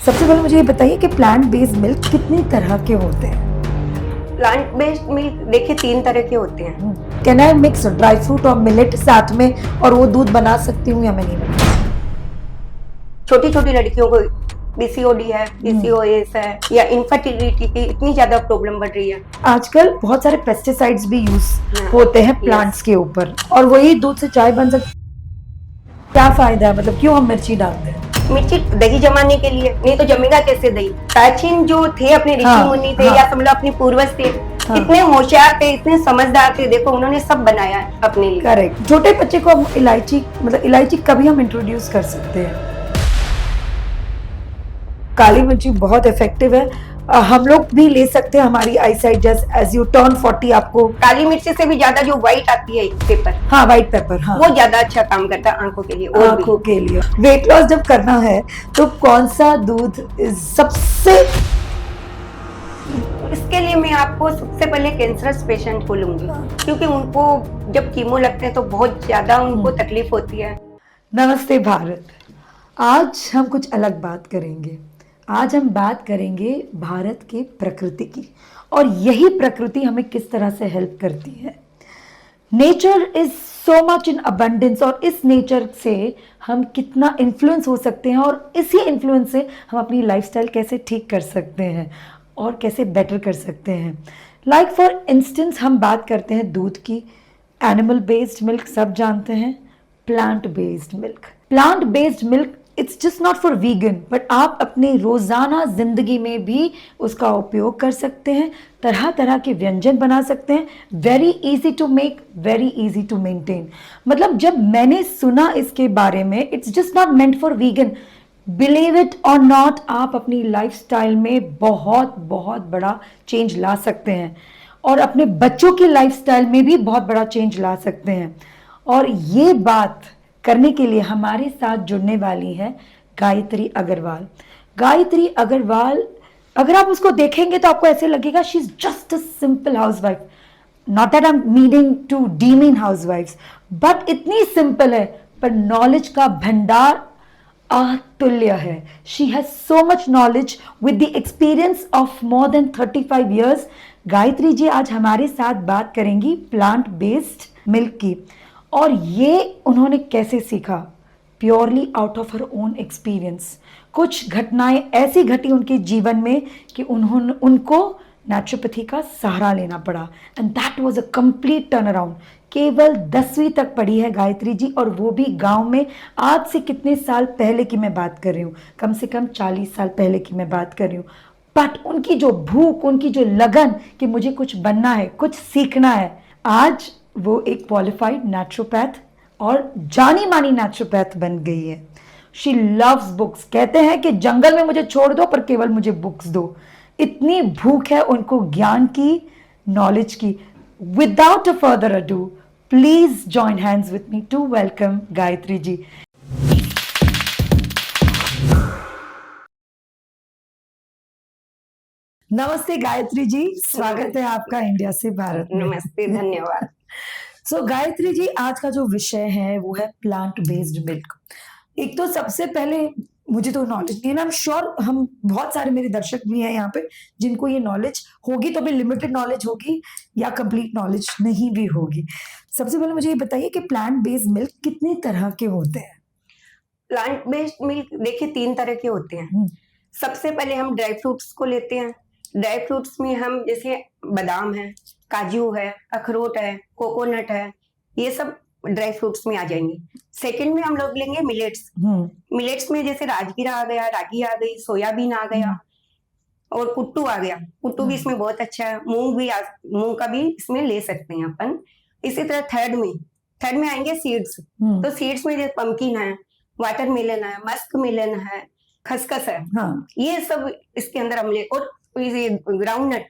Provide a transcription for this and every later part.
सबसे पहले मुझे ये बताइए कि प्लांट बेस्ड मिल्क कितनी तरह के होते हैं? प्लांट बेस्ड मिल्क देखिए 3 तरह के होते हैं। Can I mix dry fruit और मिलेट साथ में और वो दूध बना सकती हूँ या मैं नहीं बना? छोटी छोटी लड़कियों को पीसीओडी है, पीसीओएस है या इनफर्टिलिटी की इतनी ज्यादा प्रॉब्लम बढ़ रही है। आजकल बहुत सारे पेस्टिसाइड्स भी यूज हाँ, होते हैं प्लांट्स के ऊपर और वही दूध से चाय बन सकती है। क्या फायदा है, मतलब क्यों हम मिर्ची डालते हैं? मिर्ची दही जमाने के लिए, नहीं तो जमेगा कैसे दही। प्राचीन जो थे अपने ऋषि मुनि थे या समझ लो अपने पूर्वज थे, इतने होशियार थे, इतने समझदार थे, देखो उन्होंने सब बनाया है अपने लिए। करेक्ट। छोटे बच्चे को हम इलायची, मतलब इलायची कभी हम इंट्रोड्यूस कर सकते हैं? काली मिर्ची बहुत इफेक्टिव है। हम लोग भी ले सकते हैं हमारी eyesight, just as you turn 40 आपको काली मिर्ची से भी ज्यादा जो व्हाइट आती है पेपर, हाँ व्हाइट पेपर, हाँ वो ज्यादा अच्छा काम करता है आंखों के लिए और भी। आंखों के लिए। वेट लॉस जब करना है तो कौन सा दूध सबसे? इसके लिए मैं आपको सबसे पहले कैंसरस पेशेंट को लूंगी, क्योंकि उनको जब कीमो लगते हैं तो बहुत ज्यादा उनको तकलीफ होती है। नमस्ते भारत। आज हम कुछ अलग बात करेंगे। आज हम बात करेंगे भारत के प्रकृति की, और यही प्रकृति हमें किस तरह से हेल्प करती है। Nature is so much in abundance, और इस नेचर से हम कितना इन्फ्लुएंस हो सकते हैं, और इसी इन्फ्लुएंस से हम अपनी लाइफस्टाइल कैसे ठीक कर सकते हैं और कैसे बेटर कर सकते हैं। लाइक फॉर इंस्टेंस हम बात करते हैं दूध की। एनिमल बेस्ड मिल्क सब जानते हैं, plant based milk. Plant based milk it's just not for vegan, but आप अपने रोजाना जिंदगी में भी उसका उपयोग कर सकते हैं। तरह तरह के व्यंजन बना सकते हैं। Very easy to make, very easy to maintain. मतलब जब मैंने सुना इसके बारे में, it's just not meant for vegan, believe it or not, आप अपनी लाइफस्टाइल में बहुत बहुत बड़ा चेंज ला सकते हैं, और अपने बच्चों की लाइफस्टाइल में भी बहुत बड़ा चेंज ला सकते हैं। और ये बात करने के लिए हमारे साथ जुड़ने वाली है गायत्री अग्रवाल। गायत्री अग्रवाल, अगर आप उसको देखेंगे तो आपको ऐसे लगेगा she is just a simple housewife. Not that I am meaning to demean हाउसवाइफ्स, बट इतनी सिंपल है पर नॉलेज का भंडार अतुल्य है। She has so much knowledge with the experience of more than 35 years। Gayatri ji आज हमारे साथ बात करेंगी प्लांट बेस्ड मिल्क की, और ये उन्होंने कैसे सीखा, purely out of her own experience. कुछ घटनाएं ऐसी घटी उनके जीवन में कि उनको नेचुरोपैथी का सहारा लेना पड़ा, and that was a complete turn around. केवल 10वीं तक पढ़ी है गायत्री जी, और वो भी गांव में। आज से कितने साल पहले की मैं बात कर रही हूँ, कम से कम 40 साल पहले की मैं बात कर रही हूँ। बट उनकी जो भूख, उनकी जो लगन कि मुझे कुछ बनना है, कुछ सीखना है, आज वो एक क्वालिफाइड नेचुरोपैथ और जानी मानी नेचुरोपैथ बन गई है। She loves books. कहते हैं कि जंगल में मुझे छोड़ दो पर केवल मुझे बुक्स दो। इतनी भूख है उनको ज्ञान की, नॉलेज की। Without a further ado, please join hands with me to welcome Gayatri ji. नमस्ते गायत्री जी, स्वागत है आपका इंडिया से भारत में। नमस्ते, धन्यवाद। सो गायत्री जी, आज का जो विषय है वो है प्लांट बेस्ड मिल्क। एक तो सबसे पहले मुझे तो नॉलेज नहीं है, आई एम श्योर हम बहुत सारे मेरे दर्शक भी हैं यहाँ पे जिनको ये नॉलेज होगी, तो भी लिमिटेड नॉलेज होगी या कंप्लीट नॉलेज नहीं भी होगी। सबसे पहले मुझे ये बताइए कि प्लांट बेस्ड मिल्क कितने तरह के होते हैं? प्लांट बेस्ड मिल्क देखिए 3 तरह के होते हैं। सबसे पहले हम ड्राई फ्रूट्स को लेते हैं। ड्राई फ्रूट्स में हम जैसे बादाम है, काजू है, अखरोट है, कोकोनट है, ये सब ड्राई फ्रूट्स में आ जाएंगे। सेकंड में हम लोग लेंगे मिलेट्स। मिलेट्स में जैसे राजगिरा आ गया, रागी आ गई, सोयाबीन आ गया और कुट्टू आ गया। कुट्टू भी इसमें बहुत अच्छा है। मूंग का भी इसमें ले सकते हैं अपन। इसी तरह थर्ड में आएंगे सीड्स। तो सीड्स में जैसे पंपकिन है, वाटरमेलन है, मस्क मेलन है, खसखस है, ये सब इसके अंदर हम ले। और ये ग्राउंड नट,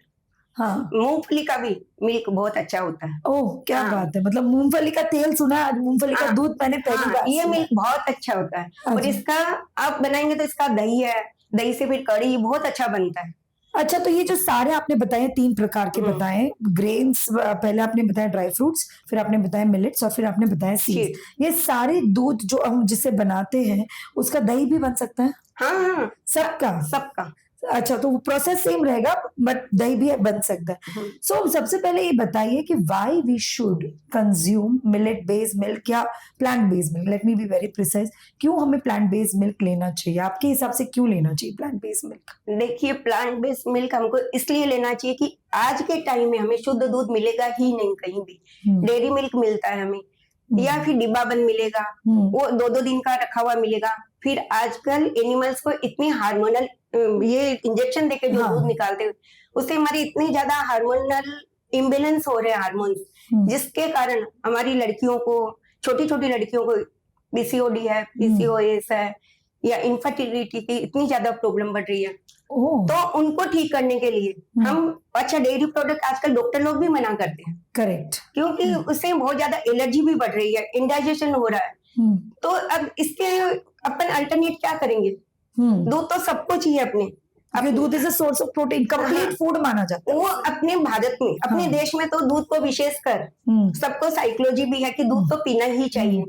मूंगफली का भी मिल्क बहुत अच्छा होता है। ओह क्या बात है, मतलब मूंगफली का तेल सुना है, आज मूंगफली का दूध मैंने पहली बार ये मिल्क बहुत अच्छा होता है। और इसका आप बनाएंगे तो इसका दही है, दही से फिर कढ़ी बहुत अच्छा बनता है। अच्छा, तो ये जो सारे आपने बताए 3 प्रकार के बताए, ग्रेन्स पहले आपने बताया ड्राई फ्रूट्स, फिर आपने बताया मिलेट्स और फिर आपने बताया सीड्स। सीड्स। ये सारे दूध जो हम जिसे बनाते हैं, उसका दही भी बन सकता है? हाँ, सबका? सबका। अच्छा, तो वो प्रोसेस सेम रहेगा बट दही भी बन सकता है। सो सबसे पहले ये बताइए कि why we should consume millet based milk या plant based milk, let me be very precise, क्यों हमें प्लांट बेस्ड मिल्क लेना चाहिए? आपके हिसाब से क्यों लेना चाहिए प्लांट बेस्ड मिल्क? देखिए, प्लांट बेस्ड मिल्क हमको इसलिए लेना चाहिए कि आज के टाइम में हमें शुद्ध दूध मिलेगा ही नहीं कहीं भी। डेयरी मिल्क मिलता है हमें, या फिर डिब्बा बंद मिलेगा, वो 2-2 दिन का रखा हुआ मिलेगा। फिर आजकल एनिमल्स को इतनी हार्मोनल ये इंजेक्शन देके जो दूध निकालते हैं, उससे हमारी इतनी ज्यादा हार्मोनल इम्बेलेंस हो रहे हैं हार्मोन्स, जिसके कारण हमारी लड़कियों को, छोटी-छोटी लड़कियों को पीसीओडी है, पीसीओएस है, या इनफर्टिलिटी की इतनी ज्यादा प्रॉब्लम बढ़ रही है। तो उनको ठीक करने के लिए हम, अच्छा, डेयरी प्रोडक्ट आजकल डॉक्टर लोग भी मना करते हैं, करेक्ट, क्योंकि उससे बहुत ज्यादा एलर्जी भी बढ़ रही है, इंडाइजेशन हो रहा है। तो अब इसके अपन अल्टरनेट क्या करेंगे? दूध तो सबको चाहिए अपने, दूध is a source of protein, complete food माना जाता है। वो अपने भारत में, अपने देश में तो दूध को विशेषकर सबको साइकोलॉजी भी है कि दूध तो पीना ही चाहिए।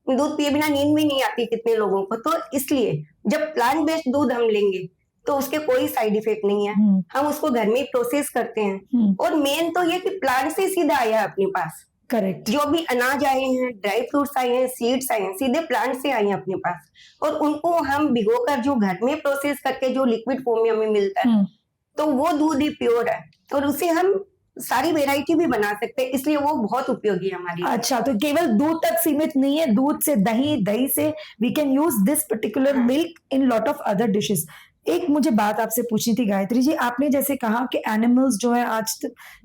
दूध पिए बिना नींद भी नहीं आती कितने लोगों को। तो इसलिए जब प्लांट बेस्ड दूध हम लेंगे तो उसके कोई साइड इफेक्ट नहीं है, हम उसको घर में प्रोसेस करते हैं, और मेन तो ये कि प्लांट से सीधा आया है अपने पास। करेक्ट, जो भी अनाज आए हैं, ड्राई फ्रूट्स आए हैं, सीड्स आए हैं, सीधे प्लांट से आए हैं अपने पास, और उनको हम भिगोकर जो घर में प्रोसेस करके जो लिक्विड फॉर्म में हमें मिलता है, तो वो दूध ही प्योर है, और उसे हम सारी वेराइटी भी बना सकते हैं, इसलिए वो बहुत उपयोगी है हमारे लिए। अच्छा, तो केवल दूध तक सीमित नहीं है, दूध से दही, दही से we can use this particular milk in lot of other dishes. एक मुझे बात आपसे पूछनी थी गायत्री जी, आपने जैसे कहा कि एनिमल्स जो है आज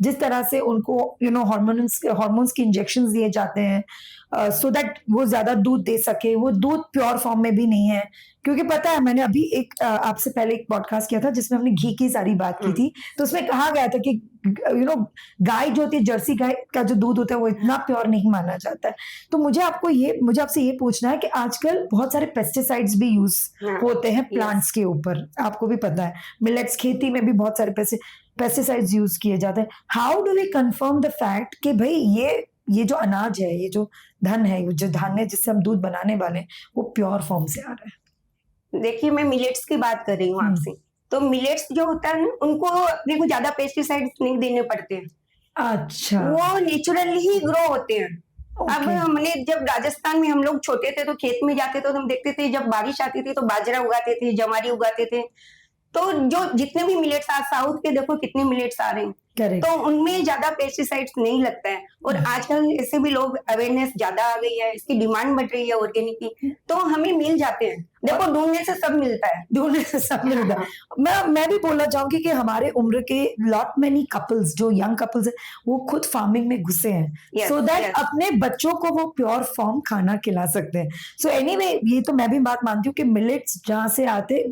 जिस तरह से उनको हार्मोन्स की इंजेक्शंस दिए जाते हैं सो दैट वो ज्यादा दूध दे सके, वो दूध प्योर फॉर्म में भी नहीं है, क्योंकि पता है मैंने अभी एक आपसे पहले एक पॉडकास्ट किया था जिसमें हमने घी की सारी बात की थी, तो उसमें कहा गया था कि गाय जो होती है, जर्सी गाय का जो दूध होता है वो इतना प्योर नहीं माना जाता है। तो मुझे आपसे ये पूछना है कि आजकल बहुत सारे पेस्टिसाइड्स भी यूज होते हैं प्लांट्स के ऊपर, आपको भी पता है मिलेट्स खेती में भी बहुत सारे पेस्टिसाइड्स यूज किए जाते हैं। How do we confirm the fact कि भाई ये जो अनाज है, ये जो धन है, जो धान्य जिससे हम दूध बनाने वाले हैं, वो प्योर फॉर्म से आ रहा है? देखिए, मैं मिलेट्स की बात कर रही हूँ आपसे, तो मिलेट्स जो होता है उनको अपने को ज्यादा पेस्टिसाइड्स नहीं देने पड़ते हैं। अच्छा, वो नेचुरली ही ग्रो होते हैं। अब हमने जब राजस्थान में हम लोग छोटे थे तो खेत में जाते तो हम देखते थे, जब बारिश आती थी तो बाजरा उगाते थे, जवारी उगाते थे। तो जो जितने भी मिलेट्स साउथ के देखो कितने मिलेट्स आ रहे हैं, तो उनमें ज्यादा पेस्टिसाइड्स नहीं लगता है। और आजकल ऐसे भी लोग अवेयरनेस ज्यादा आ गई है, इसकी डिमांड बढ़ रही है ऑर्गेनिक की, तो हमें मिल जाते हैं। देखो, ढूंढने से सब मिलता है, ढूंढने से सब मिलता है। मैं भी बोलना चाहूंगी कि हमारे उम्र के लॉट मेनी कपल्स, जो यंग कपल्स है, वो खुद फार्मिंग में घुसे हैं सो दैट अपने बच्चों को वो प्योर फॉर्म खाना खिला सकते हैं। सो एनीवे, ये तो मैं भी बात मानती हूँ कि मिलेट्स जहां से आते,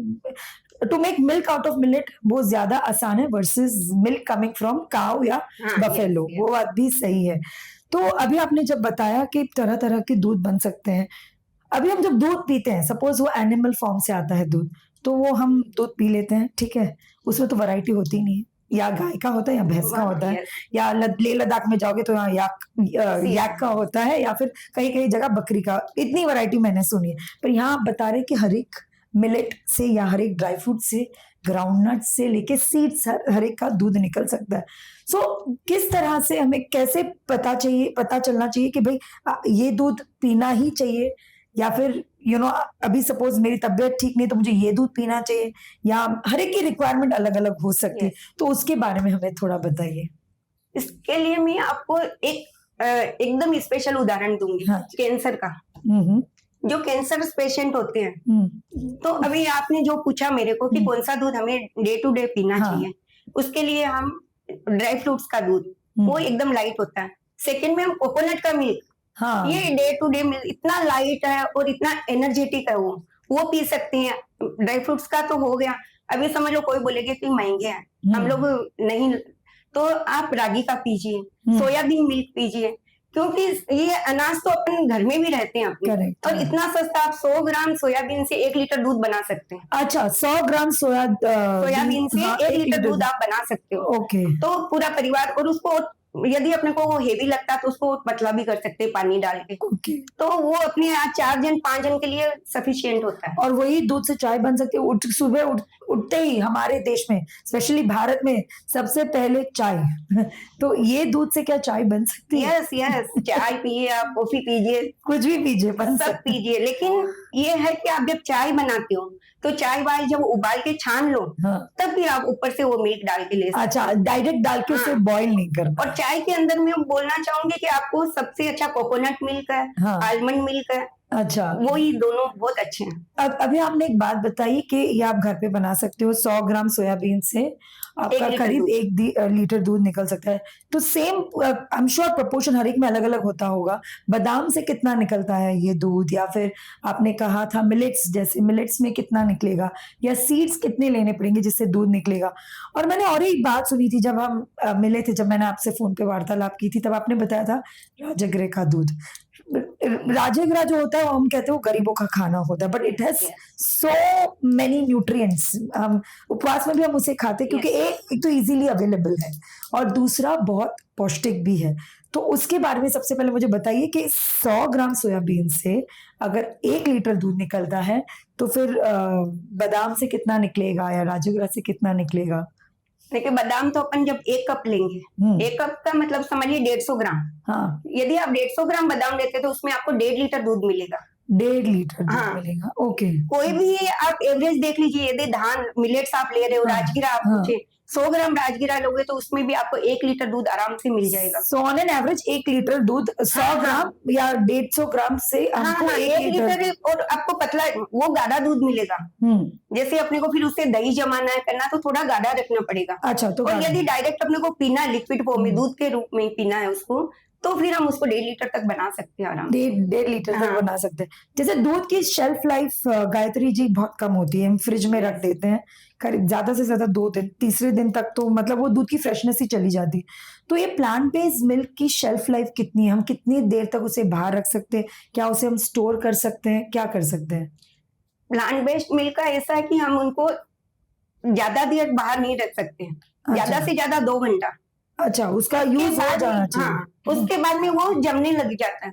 to make milk out of millet वो ज्यादा आसान है versus milk coming from cow या बफेलो, वो बात भी सही है। तो अभी आपने जब बताया कि तरह तरह के दूध बन सकते हैं, अभी हम जब दूध पीते हैं, सपोज वो एनिमल फॉर्म से आता है दूध, तो वो हम दूध पी लेते हैं, ठीक है, उसमें तो वैरायटी होती नहीं है, या गाय का होता है या भैंस का होता है, या लेह लद्दाख में जाओगे तो यहाँ याक का होता है, या फिर कई कई जगह बकरी का, इतनी वैरायटी मैंने सुनी है। पर यहाँ आप बता रहे कि हर एक मिलेट से या हर एक ड्राई फ्रूट से, ग्राउंडनट से लेके सीड्स, हर एक का दूध निकल सकता है। सो किस तरह से हमें कैसे पता चलना चाहिए कि भाई ये दूध पीना ही चाहिए, या फिर अभी सपोज मेरी तबीयत ठीक नहीं तो मुझे ये दूध पीना चाहिए, या हर एक की रिक्वायरमेंट अलग अलग हो सकती है, तो उसके बारे में हमें थोड़ा बताइए। इसके लिए मैं आपको एकदम स्पेशल उदाहरण दूंगी, कैंसर का। जो कैंसर पेशेंट होते हैं, तो अभी आपने जो पूछा मेरे को कि कौन सा दूध हमें डे टू डे पीना चाहिए, उसके लिए हम ड्राई फ्रूट्स का दूध, वो एकदम लाइट होता है। सेकंड में हम कोकोनट का मिल्क, ये डे टू डे मिल्क इतना लाइट है और इतना एनर्जेटिक है, वो पी सकते हैं। ड्राई फ्रूट्स का तो हो गया। अभी समझ लो कोई बोलेगे कि महंगे हैं, हम लोग नहीं, तो आप रागी का पीजिए, सोयाबीन मिल्क पीजिए, क्योंकि ये अनाज तो अपन घर में भी रहते हैं अपने, Correct, और हाँ। इतना सस्ता, आप 100 ग्राम सोयाबीन से 1 लीटर दूध बना सकते हैं। अच्छा, 100 ग्राम सोयाबीन से हाँ, 1 लीटर दूध आप बना सकते हो। ओके। तो पूरा परिवार, और उसको यदि अपने को वो हेवी लगता है तो उसको पतला भी कर सकते हैं पानी डाल के। ओके। तो वो अपने यहाँ 4 जन 5 जन के लिए सफिशियंट होता है। और वही दूध से चाय बन सकती है। सुबह उठते ही हमारे देश में, स्पेशली भारत में, सबसे पहले चाय। तो ये दूध से क्या चाय बन सकती है? यस यस, चाय पिए, आप कॉफी पीजिए, कुछ भी पीजिए, बन सब सकती है। पीजिए। लेकिन ये है कि आप जब चाय बनाते हो तो चाय वाय जब उबाल के छान लो, हाँ। तब फिर आप ऊपर से वो मिल्क डाल के ले सकते अच्छा, डायरेक्ट डाल के उसे हाँ। बॉईल नहीं करना। और चाय के अंदर मैं बोलना चाहूंगी कि आपको सबसे अच्छा कोकोनट मिल्क है, हाँ। आलमंड मिल्क है, अच्छा, वो ही दोनों बहुत अच्छे हैं। अब अभी आपने एक बात बताई कि ये आप घर पे बना सकते हो। 100 ग्राम सोयाबीन से आपका लीटर करीब दूध। 1 लीटर दूध निकल सकता है। तो same I am sure proportion हर एक में अलग अलग होता होगा। बादाम से कितना निकलता है ये दूध, या फिर आपने कहा था मिलेट्स, जैसे मिलेट्स में कितना निकलेगा, या सीड्स कितने लेने पड़ेंगे जिससे दूध निकलेगा? और मैंने और एक बात सुनी थी जब हम मिले थे, जब मैंने आपसे फोन पे वार्तालाप की थी, तब आपने बताया था राजगिरे का दूध। राजगिरा जो होता है वो हम कहते हैं वो गरीबों का खाना होता है, but it has so many nutrients. हम उपवास में भी हम उसे खाते हैं क्योंकि एक तो इजीली अवेलेबल है और दूसरा बहुत पौष्टिक भी है। तो उसके बारे में सबसे पहले मुझे बताइए कि 100 ग्राम सोयाबीन से अगर 1 लीटर दूध निकलता है तो फिर बादाम से कितना निकलेगा या राजगिरा से कितना निकलेगा? देखिए, बादाम तो अपन जब 1 कप लेंगे, 1 कप का मतलब समझिए 150 ग्राम। हाँ, यदि आप 150 ग्राम बादाम लेते हैं तो उसमें आपको 1.5 लीटर दूध मिलेगा। 1.5 लीटर दूध हाँ। मिलेगा, ओके। कोई भी आप एवरेज देख लीजिए, यदि धान मिलेट्स आप ले रहे हो, हाँ, राजगिरा आप हाँ। पूछे, 100 ग्राम राजगिरा लोगे तो उसमें भी आपको 1 लीटर दूध आराम से मिल जाएगा। So on an average 1 litre दूध 100 हाँ, ग्राम या 150 ग्राम से हमको हाँ, 1 1 लीटर, और आपको पतला वो गाढ़ा दूध मिलेगा। जैसे अपने को फिर उससे दही जमाना है करना, तो थोड़ा गाढ़ा रखना पड़ेगा। अच्छा, तो और यदि डायरेक्ट अपने को पीना है लिक्विड फॉर्म में, दूध के रूप में पीना है उसको, तो फिर हम उसको 1.5 लीटर तक बना सकते हैं आराम से। 1.5 लीटर तक हाँ। बना सकते हैं। जैसे दूध की शेल्फ लाइफ गायत्री जी बहुत कम होती है, हम फ्रिज में रख देते हैं करीब ज्यादा से ज्यादा 2 दिन, तीसरे दिन तक तो मतलब वो दूध की फ्रेशनेस ही चली जाती है। तो ये प्लांट बेस्ड मिल्क की शेल्फ लाइफ कितनी है? हम कितनी देर तक उसे बाहर रख सकते हैं? क्या उसे हम स्टोर कर सकते हैं? क्या कर सकते हैं? प्लांट बेस्ड मिल्क का ऐसा है कि हम उनको ज्यादा देर बाहर नहीं रख सकते, ज्यादा अच्छा। से ज्यादा 2 घंटा। अच्छा, उसका यूज हो जाना चाहिए। हाँ, उसके बाद में वो जमने लग जाता है,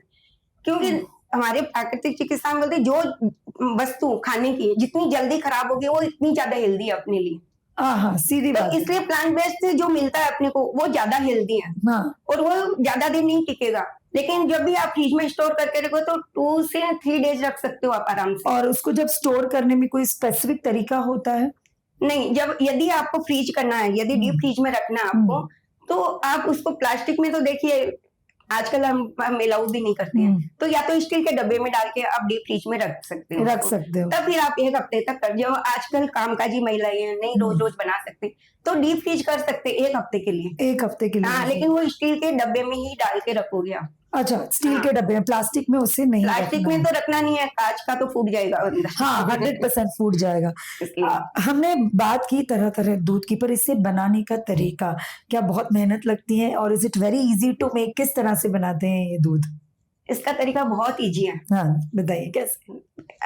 क्योंकि हमारे प्राकृतिक चिकित्सा में बोलते हैं, जो वस्तु खाने की जितनी जल्दी खराब होगी वो इतनी ज्यादा हेल्दी है अपने लिए। हाँ, सीधी तो बात है। इसलिए प्लांट बेस्ड से जो मिलता है अपने को वो ज्यादा हेल्दी है, हाँ, और वो ज्यादा दिन नहीं टिकेगा। लेकिन जब भी आप फ्रिज में स्टोर करके रखो तो 2 से 3 डेज रख सकते हो आप आराम से। और उसको जब स्टोर करने में कोई स्पेसिफिक तरीका होता है? नहीं, जब यदि आपको फ्रीज करना है, यदि डीप फ्रीज में रखना है आपको, तो आप उसको प्लास्टिक में, तो देखिए आजकल हम अलाउ भी नहीं करते हैं, तो या तो स्टील के डब्बे में डाल के आप डीप फ्रीज में रख सकते हो रख उसको। सकते हो। तब फिर आप 1 हफ्ते तक कर, जो आजकल कामकाजी महिलाएं हैं, नहीं रोज रोज बना सकते, तो डीप फ्रीज कर सकते 1 हफ्ते के लिए। 1 हफ्ते के लिए? हाँ, लेकिन वो स्टील के डब्बे में ही डाल के रखोगे आप। अच्छा, स्टील हाँ। के डब्बे में, प्लास्टिक में उसे नहीं प्लास्टिक रखना में है। तो रखना नहीं है, कांच का तो फूट जाएगा अंदर। हाँ, 100% फूट जाएगा। इसलिए हमने बात की तरह तरह दूध की, पर इसे बनाने का तरीका क्या बहुत मेहनत लगती है? और is it very easy to make? किस तरह से बनाते हैं ये दूध? इसका तरीका बहुत इजी है। हाँ, बताइए कैसे।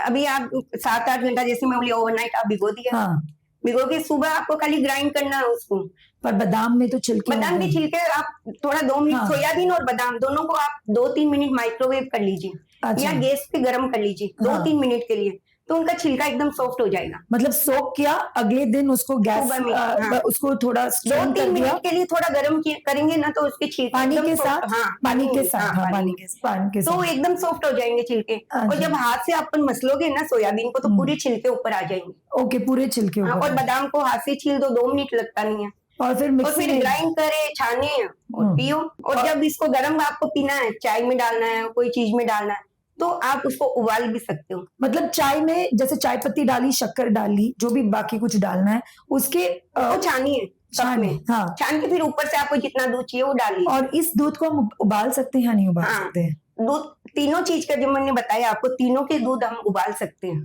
अभी आप 7-8 घंटा, जैसे मैं बोली, ओवरनाइट आप भिगो दिया, हाँ, भिगो के सुबह आपको खाली ग्राइंड करना है उसको। पर बादाम में तो छिलके बादाम होते के हैं। छिलके आप थोड़ा 2 मिनट, हाँ। सोयाबीन और बादाम दोनों को आप 2-3 मिनट माइक्रोवेव कर लीजिए, अच्छा। या गैस पे गर्म कर लीजिए हाँ। 2-3 मिनट के लिए, तो उनका छिलका एकदम सॉफ्ट हो जाएगा। मतलब सोक किया, अगले दिन उसको गैस सुबह में, हाँ। उसको थोड़ा स्ट्रेन कर 2-3 दिया मिनट के लिए थोड़ा गर्म करेंगे ना, तो उसके छिलके पानी एकदम के soft- साथ। हाँ, पानी के में, साथ, हाँ, हाँ, पानी पानी में। के तो वो साथ। एकदम सॉफ्ट हो जाएंगे छिलके, और अच्छा। जब हाथ से अपन मसलोगे ना सोयाबीन को, तो पूरे छिलके ऊपर आ जाएंगे। ओके, पूरे छिलके हाँ, ऊपर। और बादाम को हाथ से छील दो, 2 मिनट लगता नहीं है। और फिर और मिक्सी फिर में ग्राइंड करे, छाने और पियो। और जब इसको गर्म आपको पीना है, चाय में डालना है, कोई चीज में डालना है, तो आप उसको उबाल भी सकते हो। मतलब चाय में जैसे चाय पत्ती डाली, शक्कर डाली, जो भी बाकी कुछ डालना है उसके वो छानिए कप छाने, में, हाँ। छान के फिर ऊपर से आपको जितना दूध चाहिए वो डालिए। और इस दूध को हम उबाल सकते हैं या नहीं उबाल हाँ। सकते हैं? दूध तीनों चीज का, जो मैंने बताया आपको, तीनों के दूध हम उबाल सकते हैं,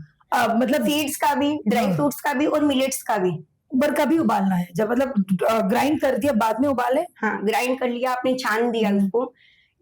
मतलब सीड्स का भी, ड्राई फ्रूट्स का भी, और मिलेट्स का भी। पर कभी उबालना है? जब मतलब ग्राइंड कर दिया बाद में उबाले? हाँ, ग्राइंड कर लिया आपने, छान दिया उसको,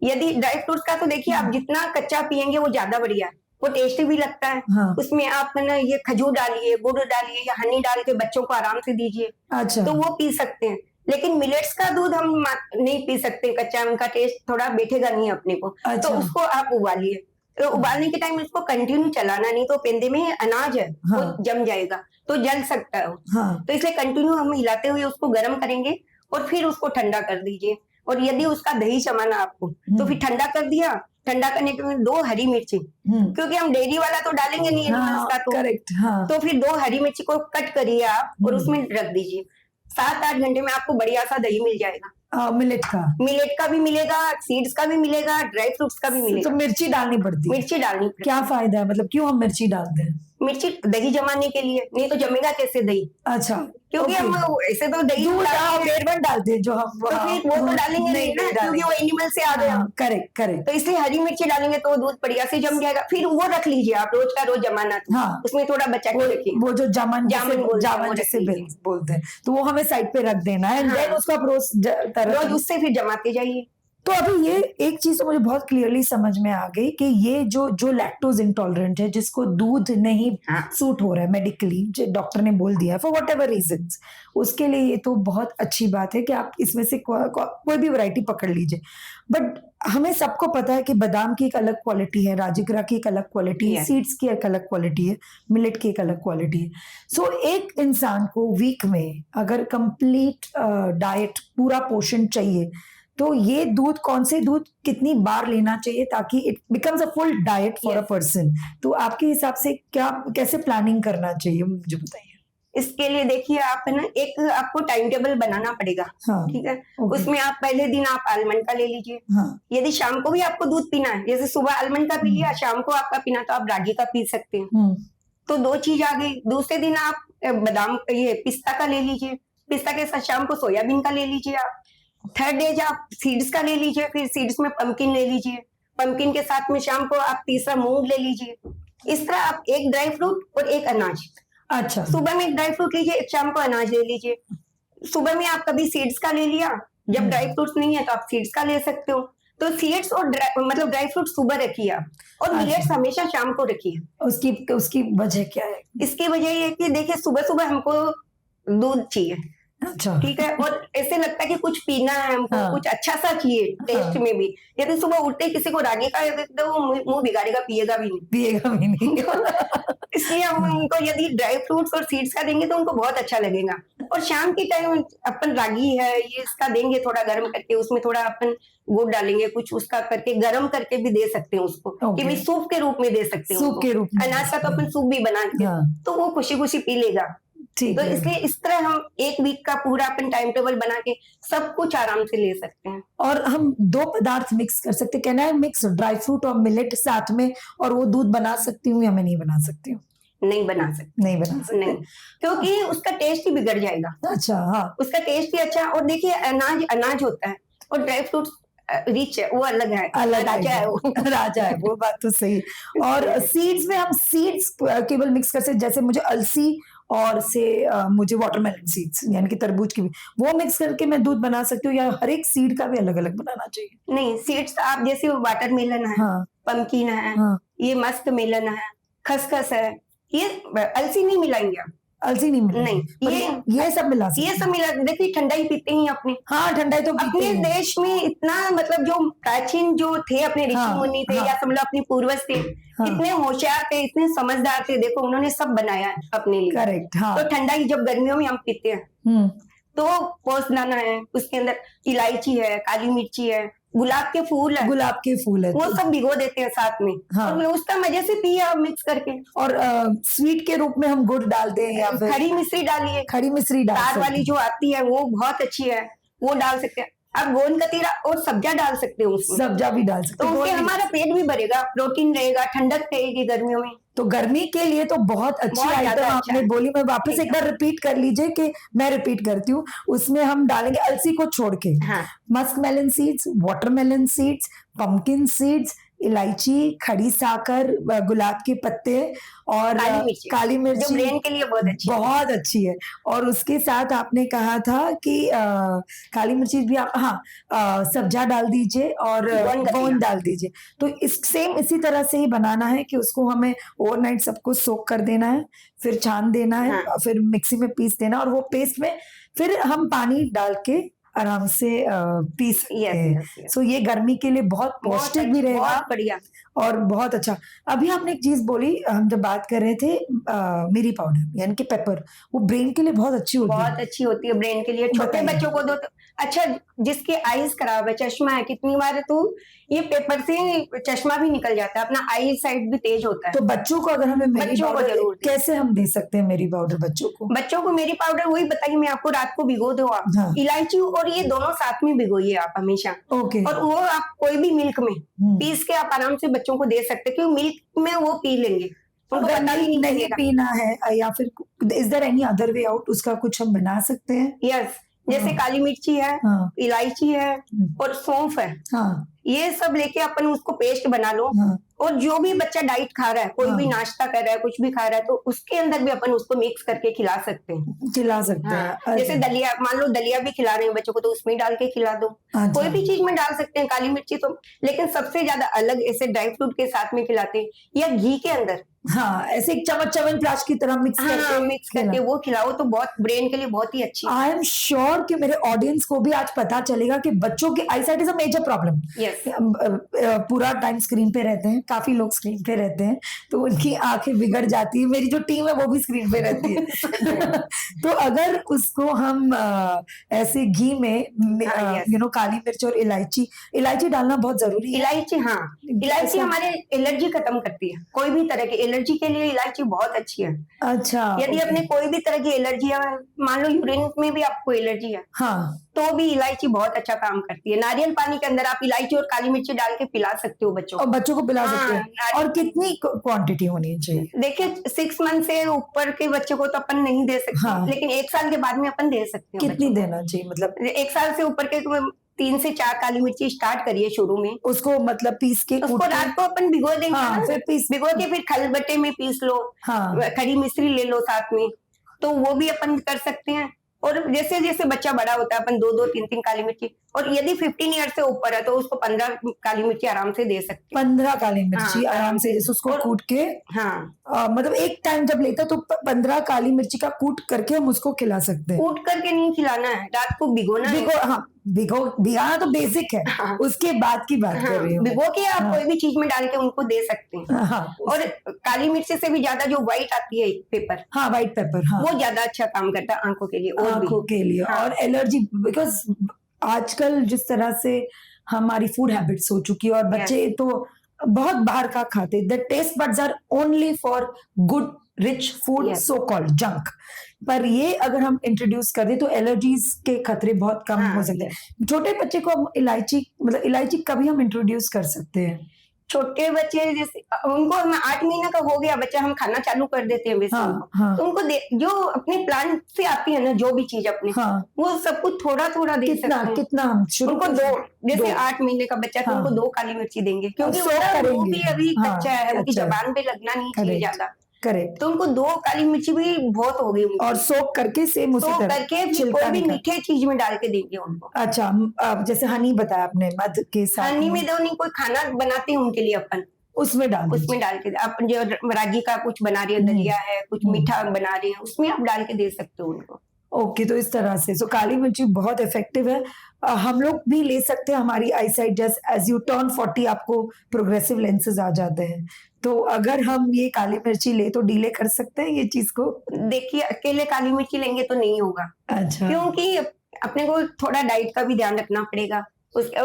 यदि ड्राई फ्रूट्स का तो देखिए आप जितना कच्चा पियेंगे वो ज्यादा बढ़िया, वो टेस्टी भी लगता है। हाँ। उसमें आप है ना ये खजूर डालिए, गुड़ डालिए या हनी डाल के बच्चों को आराम से दीजिए, अच्छा। तो वो पी सकते हैं। लेकिन मिलेट्स का दूध हम नहीं पी सकते कच्चा, उनका टेस्ट थोड़ा बैठेगा नहीं अपने को। अच्छा। तो उसको आप उबालिए, तो उबालने के टाइम उसको कंटिन्यू चलाना, नहीं तो पेंदे में अनाज है हाँ। वो जम जाएगा तो जल सकता है वो। हाँ। तो इसलिए कंटिन्यू हम हिलाते हुए उसको गर्म करेंगे और फिर उसको ठंडा कर दीजिए। और यदि उसका दही जमाना आपको तो फिर ठंडा कर दिया, ठंडा करने के बाद 2 हरी मिर्ची, क्योंकि हम डेयरी वाला तो डालेंगे नहीं एनिमल्स का, तो करेक्ट। हाँ। तो फिर 2 हरी मिर्ची को कट करिए आप और उसमें रख दीजिए। 7-8 घंटे में आपको बढ़िया सा दही मिल जाएगा। मिलेट का, मिलेट का भी मिलेगा, सीड्स का भी मिलेगा, ड्राई फ्रूट्स का भी तो मिलेगा। मिर्ची डालनी पड़ती है? मिर्ची डालनी पड़ेगी। क्या फायदा है, मतलब क्यों हम मिर्ची डालते हैं? मिर्ची दही जमाने के लिए, नहीं तो जमेगा कैसे दही? अच्छा, क्योंकि ओके। हम ऐसे तो दही दूध डालते हैं, बेरवन डालते हैं जो हम, तो फिर वो तो डालेंगे नहीं ना, क्योंकि वो एनिमल से आ गया। Correct correct. तो इसलिए हरी मिर्ची डालेंगे तो दूध बढ़िया से जम जाएगा। फिर वो रख लीजिए आप, रोज का रोज जमाना, हाँ। उसमें थोड़ा बचा के रखिए। वो जो जामन जामन जैसे बोलते हैं। बोलते हैं, तो वो हमें साइड पे रख देना है, हाँ। देन उसको आप रोज उससे फिर जमाते जाइए। तो अभी ये एक चीज तो मुझे बहुत क्लियरली समझ में आ गई कि ये जो लैक्टोज इंटॉलरेंट है, जिसको दूध नहीं सूट हो रहा है मेडिकली, जो डॉक्टर ने बोल दिया है फॉर वट एवर रीजंस, उसके लिए ये तो बहुत अच्छी बात है कि आप इसमें से कोई भी वैरायटी पकड़ लीजिए। बट हमें सबको पता है कि बादाम की एक अलग क्वालिटी है, राजगिरा की एक अलग क्वालिटी है, सीड्स की एक अलग क्वालिटी है, मिलेट की एक अलग क्वालिटी है। सो एक इंसान को वीक में अगर कंप्लीट डाइट, पूरा पोषण चाहिए, तो ये दूध, कौन से दूध कितनी बार लेना चाहिए ताकि it becomes a full diet for a person? तो आपके हिसाब से क्या, कैसे प्लानिंग करना चाहिए, मुझे बताइए। इसके लिए देखिए आप है ना, एक आपको टाइम टेबल बनाना पड़ेगा। हाँ। ठीक है। उसमें आप पहले दिन आप आलमंड का ले लीजिए। हाँ। यदि शाम को भी आपको दूध पीना है, जैसे सुबह आलमंड का पी लिया, शाम को आपका पीना तो आप रागी का पी सकते हैं। तो 2 चीज आ गई। दूसरे दिन आप बादाम, ये पिस्ता का ले लीजिए, पिस्ता के साथ शाम को सोयाबीन का ले लीजिए आप। थर्ड डे आप सीड्स का ले लीजिए, फिर सीड्स में पंपकिन ले लीजिए, पंपकिन के साथ में शाम को आप तीसरा मूंग ले लीजिए। इस तरह आप एक ड्राई फ्रूट और एक अनाज, अच्छा, सुबह में एक ड्राई फ्रूट लीजिए, एक शाम को अनाज ले लीजिए। सुबह में आप कभी सीड्स का ले लिया, जब ड्राई फ्रूट्स नहीं है तो आप सीड्स का ले सकते हो। तो सीड्स और मतलब ड्राई फ्रूट सुबह रखिए आप, और मिलेट्स हमेशा शाम को रखिए। उसकी वजह क्या है? इसकी वजह ये है कि देखिए सुबह सुबह हमको दूध चाहिए। अच्छा। ठीक है। और ऐसे लगता है कि कुछ पीना है हमको, हाँ। कुछ अच्छा सा चाहिए टेस्ट में भी। यदि सुबह उठते किसी को रागी का तो वो मुंह बिगाड़ेगा, पिएगा भी नहीं। इसलिए हम उनको यदि ड्राई फ्रूट्स और सीड्स का देंगे तो उनको बहुत अच्छा लगेगा। और शाम के टाइम अपन रागी है ये इसका देंगे थोड़ा गर्म करके, उसमें थोड़ा अपन गुड़ डालेंगे, कुछ उसका करके गर्म करके भी दे सकते हैं उसको, कि भाई सूप के रूप में दे सकते हैं। सूप के रूप में अनाज का तो अपन सूप भी बना के, तो वो खुशी खुशी पी लेगा। तो इसलिए इस तरह हम एक वीक का पूरा अपन टाइम टेबल बना के सब कुछ आराम से ले सकते हैं। और हम 2 पदार्थ मिक्स कर सकते हैं, can I mix dry fruit और मिलेट साथ में, और वो दूध बना सकती हूँ या मैं नहीं बना सकती हूँ? नहीं बना सकते नहीं, क्योंकि उसका टेस्ट ही बिगड़ जाएगा। अच्छा। हाँ, उसका टेस्ट ही अच्छा। और देखिए अनाज होता है और ड्राई फ्रूट रिच है, वो अलग है, राजा है वो। राजा है वो, बात तो सही। और सीड्स में हम सीड्स केवल मिक्स कर सकते, जैसे मुझे अलसी और मुझे वाटरमेलन सीड्स यानी कि तरबूज की भी, वो मिक्स करके मैं दूध बना सकती हूँ, या हर एक सीड का भी अलग अलग बनाना चाहिए? नहीं, सीड्स आप जैसे वाटरमेलन है, हाँ, पंपकिन है, हाँ, ये मस्क मेलन है, खसखस है, ये अलसी नहीं मिलाएंगे आप। अलसी नहीं मिला? नहीं, ये सब मिला, ये सब मिला। देखिए ठंडाई पीते ही अपने, हाँ ठंडाई तो अपने देश में इतना, मतलब जो प्राचीन जो थे अपने ऋषि मुनि थे, या समझ लो अपने पूर्वज थे, इतने होशियार थे, इतने समझदार थे, देखो उन्होंने सब बनाया अपने लिए। करेक्ट। हाँ। तो ठंडाई जब गर्मियों में हम पीते हैं तो पोस्ट दाना है, उसके अंदर इलायची है, काली मिर्ची है, गुलाब के फूल है, वो सब भिगो देते हैं साथ में। हाँ। और उसका मजे से पिए आप मिक्स करके। और स्वीट के रूप में हम गुड़ डालते हैं या फिर खड़ी मिश्री डालिए, खड़ी मिश्री तार वाली जो आती है वो बहुत अच्छी है, वो डाल सकते हैं आप। गोंद कतीरा और सब्जा डाल सकते हो उसमें, सब्जा भी डाल सकते हो, तो उससे हमारा पेट भी भरेगा, प्रोटीन रहेगा, ठंडक रहेगी गर्मियों में। तो गर्मी के लिए तो बहुत अच्छी आइटम आपने बोली। मैं वापस एक बार रिपीट कर लीजिए, कि मैं रिपीट करती हूँ। उसमें हम डालेंगे अलसी को छोड़ के, हाँ, musk melon seeds, watermelon seeds, pumpkin seeds, इलायची, खड़ी साकर, गुलाब के पत्ते और काली जो मिर्ची ब्रेन के लिए बहुत अच्छी है। बहुत अच्छी है। और उसके साथ आपने कहा था कि काली मिर्ची भी आप, हाँ, सब्जा डाल दीजिए और गोंद गतिया। गोंद डाल दीजिए। तो सेम इसी तरह से ही बनाना है कि उसको हमें ओवरनाइट सबको सोक कर देना है, फिर छान देना है, हाँ। फिर मिक्सी में पीस देना, और वो पेस्ट में फिर हम पानी डाल के आराम से पी सकते यस हैं। यस यस, सो ये गर्मी के लिए बहुत बहुत पौष्टिक भी अच्छी, रहेगा बहुत बढ़िया। और बहुत अच्छा। अभी आपने एक चीज बोली, हम जब बात कर रहे थे मिरी पाउडर यानी कि पेपर, वो ब्रेन के लिए बहुत अच्छी होती है। बहुत अच्छी होती है ब्रेन के लिए। छोटे बताइए। बच्चों को दो तो अच्छा, जिसके आईज खराब है, चश्मा है, कितनी बार तो ये पेपर से चश्मा भी निकल जाता है, अपना आई साइड भी तेज होता है। तो बच्चों को अगर हमें मेरी बच्चों को पाउडर जरूर दें। कैसे हम दे सकते हैं मेरी पाउडर बच्चों को? बच्चों को मेरी पाउडर वही बताइए मैं आपको, रात को भिगो दो आप, हाँ। इलायची और ये दोनों साथ में भिगोइए आप हमेशा। ओके। और वो आप कोई भी मिल्क में पीस के आप आराम से बच्चों को दे सकते हैं, क्योंकि मिल्क में वो पी लेंगे, उनको अगर पता भी नहीं नहीं चलेगा। पीना है या फिर is there any other way out, उसका कुछ हम बना सकते हैं? यस, जैसे हाँ। काली मिर्ची है, हाँ। इलायची है और सौंफ है, हाँ। ये सब लेके अपन उसको पेस्ट बना लो। हाँ। और जो भी बच्चा डाइट खा रहा है, कोई भी हाँ। नाश्ता कर रहा है, कुछ भी खा रहा है, तो उसके अंदर भी अपन उसको मिक्स करके खिला सकते हैं। खिला सकते हाँ, हैं। जैसे दलिया, मान लो दलिया भी खिला रहे हैं बच्चों को, तो उसमें डाल के खिला दो। अच्छा। कोई भी चीज में डाल सकते हैं काली मिर्ची तो, लेकिन सबसे ज्यादा अलग ऐसे ड्राई फ्रूट के साथ में खिलाते हैं, या घी के अंदर, हाँ, ऐसे एक चम्मच च्यवनप्राश की तरह मिक्स हाँ करके मिक्स करके वो खिलाओ, तो बहुत ब्रेन के लिए बहुत ही अच्छी है। आई एम श्योर कि मेरे ऑडियंस को भी आज पता चलेगा कि बच्चों की eyesight is a major problem. Yes, पूरा टाइम स्क्रीन पे रहते हैं, काफी लोग स्क्रीन पे रहते हैं, तो उनकी आंखें बिगड़ जाती है। मेरी जो टीम है वो भी स्क्रीन पे रहती है। तो अगर उसको हम ऐसे घी में हाँ, yes. यू नो काली मिर्च और इलायची डालना बहुत जरूरी है। इलायची, हाँ, इलायची ऐसा- हमारे एलर्जी खत्म करती है। कोई भी तरह की एलर्जी के लिए इलायची बहुत अच्छी है। अच्छा। यदि अपने कोई भी तरह की एलर्जी है, मान लो यूरिन में भी आपको एलर्जी है, हाँ, तो भी इलायची बहुत अच्छा काम करती है। नारियल पानी के अंदर आप इलायची और काली मिर्ची डाल के पिला सकते हो बच्चों और को। बच्चों को पिला हाँ, सकते हैं। नारियल- और कितनी क्वांटिटी होनी चाहिए? देखिए 6 मंथ से ऊपर के बच्चे को तो अपन नहीं दे सकते, हाँ। लेकिन 1 साल के बाद में अपन दे सकते हैं। कितनी देना चाहिए मतलब? 1 साल से ऊपर के 3 से 4 काली मिर्ची स्टार्ट करिए शुरू में। उसको मतलब पीस के उसको कूट के- रात को अपन भिगो देंगे हाँ, ना, फिर भिगो के फिर खलबट्टे में पीस लो, हाँ। खड़ी मिश्री ले लो साथ में, तो वो भी अपन कर सकते हैं। और जैसे जैसे बच्चा बड़ा होता है, अपन 2-2 3-3 काली मिर्ची, और यदि 15 ईयर से ऊपर है तो उसको 15 काली मिर्ची आराम से दे सकते हैं। 15 काली मिर्ची हाँ, आराम से, जैसे उसको और- कूट के हाँ, मतलब एक टाइम जब लेता तो 15 काली मिर्ची का कूट करके हम उसको खिला सकते हैं। कूट करके नहीं खिलाना है, रात को भिगोना है। हाँ, भिगाना तो बेसिक है। हाँ। उसके बाद की बात कर हाँ, रही हूँ। भिगो के आप हाँ। कोई भी चीज में डाल के उनको दे सकते हैं। हाँ, और काली मिर्ची से भी ज्यादा जो व्हाइट आती है पेपर, हाँ, व्हाइट पेपर, हाँ, वो ज्यादा अच्छा काम करता है आंखों के लिए और भी। आंखों के लिए। हाँ। और एलर्जी, बिकॉज आजकल जिस तरह से हमारी फूड हैबिट्स हो चुकी है और बच्चे तो बहुत बाहर का खाते, the taste buds are only for good rich food, Yes. So called junk. पर ये अगर हम इंट्रोड्यूस कर दें तो एलर्जीज के खतरे बहुत कम हाँ, हो सकते हैं। छोटे बच्चे को हम इलायची, मतलब इलायची कभी हम इंट्रोड्यूस कर सकते हैं? छोटे बच्चे जैसे उनको हम 8 महीने का हो गया बच्चा, हम खाना चालू कर देते हैं वैसे हाँ, उनको। हाँ। तो उनको जो अपने प्लांट से आती है ना, जो भी चीज अपने, हाँ। वो सब कुछ थोड़ा थोड़ा दे कितना सकते हैं। कितना हम शुरू उनको कर 2, सकते हैं? जैसे दो। 8 महीने का बच्चा तो हाँ। उनको 2 काली मिर्ची देंगे, क्योंकि सोक उनका मुंह करेंगे। भी अभी हाँ, कच्चा है, उनकी कच्चा है। जबान पे लगना नहीं चाहिए Correct. ज्यादा। करेक्ट। तो उनको 2 काली मिर्ची भी बहुत होगी उनको। और सोक करके सेम उसी तो तरह करके फिर छिलका कोई भी निकाल- मीठे चीज में डाल के देंगे उनको। अच्छा, जैसे हनी बताया आपने, मध के साथ हनी में दो नहीं, कोई खाना बनाते हैं उनके लिए अपन, उसमें डाल दीजिए। उसमें डाल के अपन जो रागी का कुछ बना रही है, दलिया है, कुछ मीठा बना रही है, उसमें आप डाल के दे सकते हो उनको। ओके, तो इस तरह से काली मिर्ची बहुत इफेक्टिव है। हम लोग भी ले सकते हैं। हमारी eyesight just as you turn 40 आपको प्रोग्रेसिव लेंसेज आ जाते हैं, तो अगर हम ये काली मिर्ची ले तो डीले कर सकते हैं ये चीज को? देखिए अकेले काली मिर्ची लेंगे तो नहीं होगा, अच्छा। क्योंकि अपने को थोड़ा डाइट का भी ध्यान रखना पड़ेगा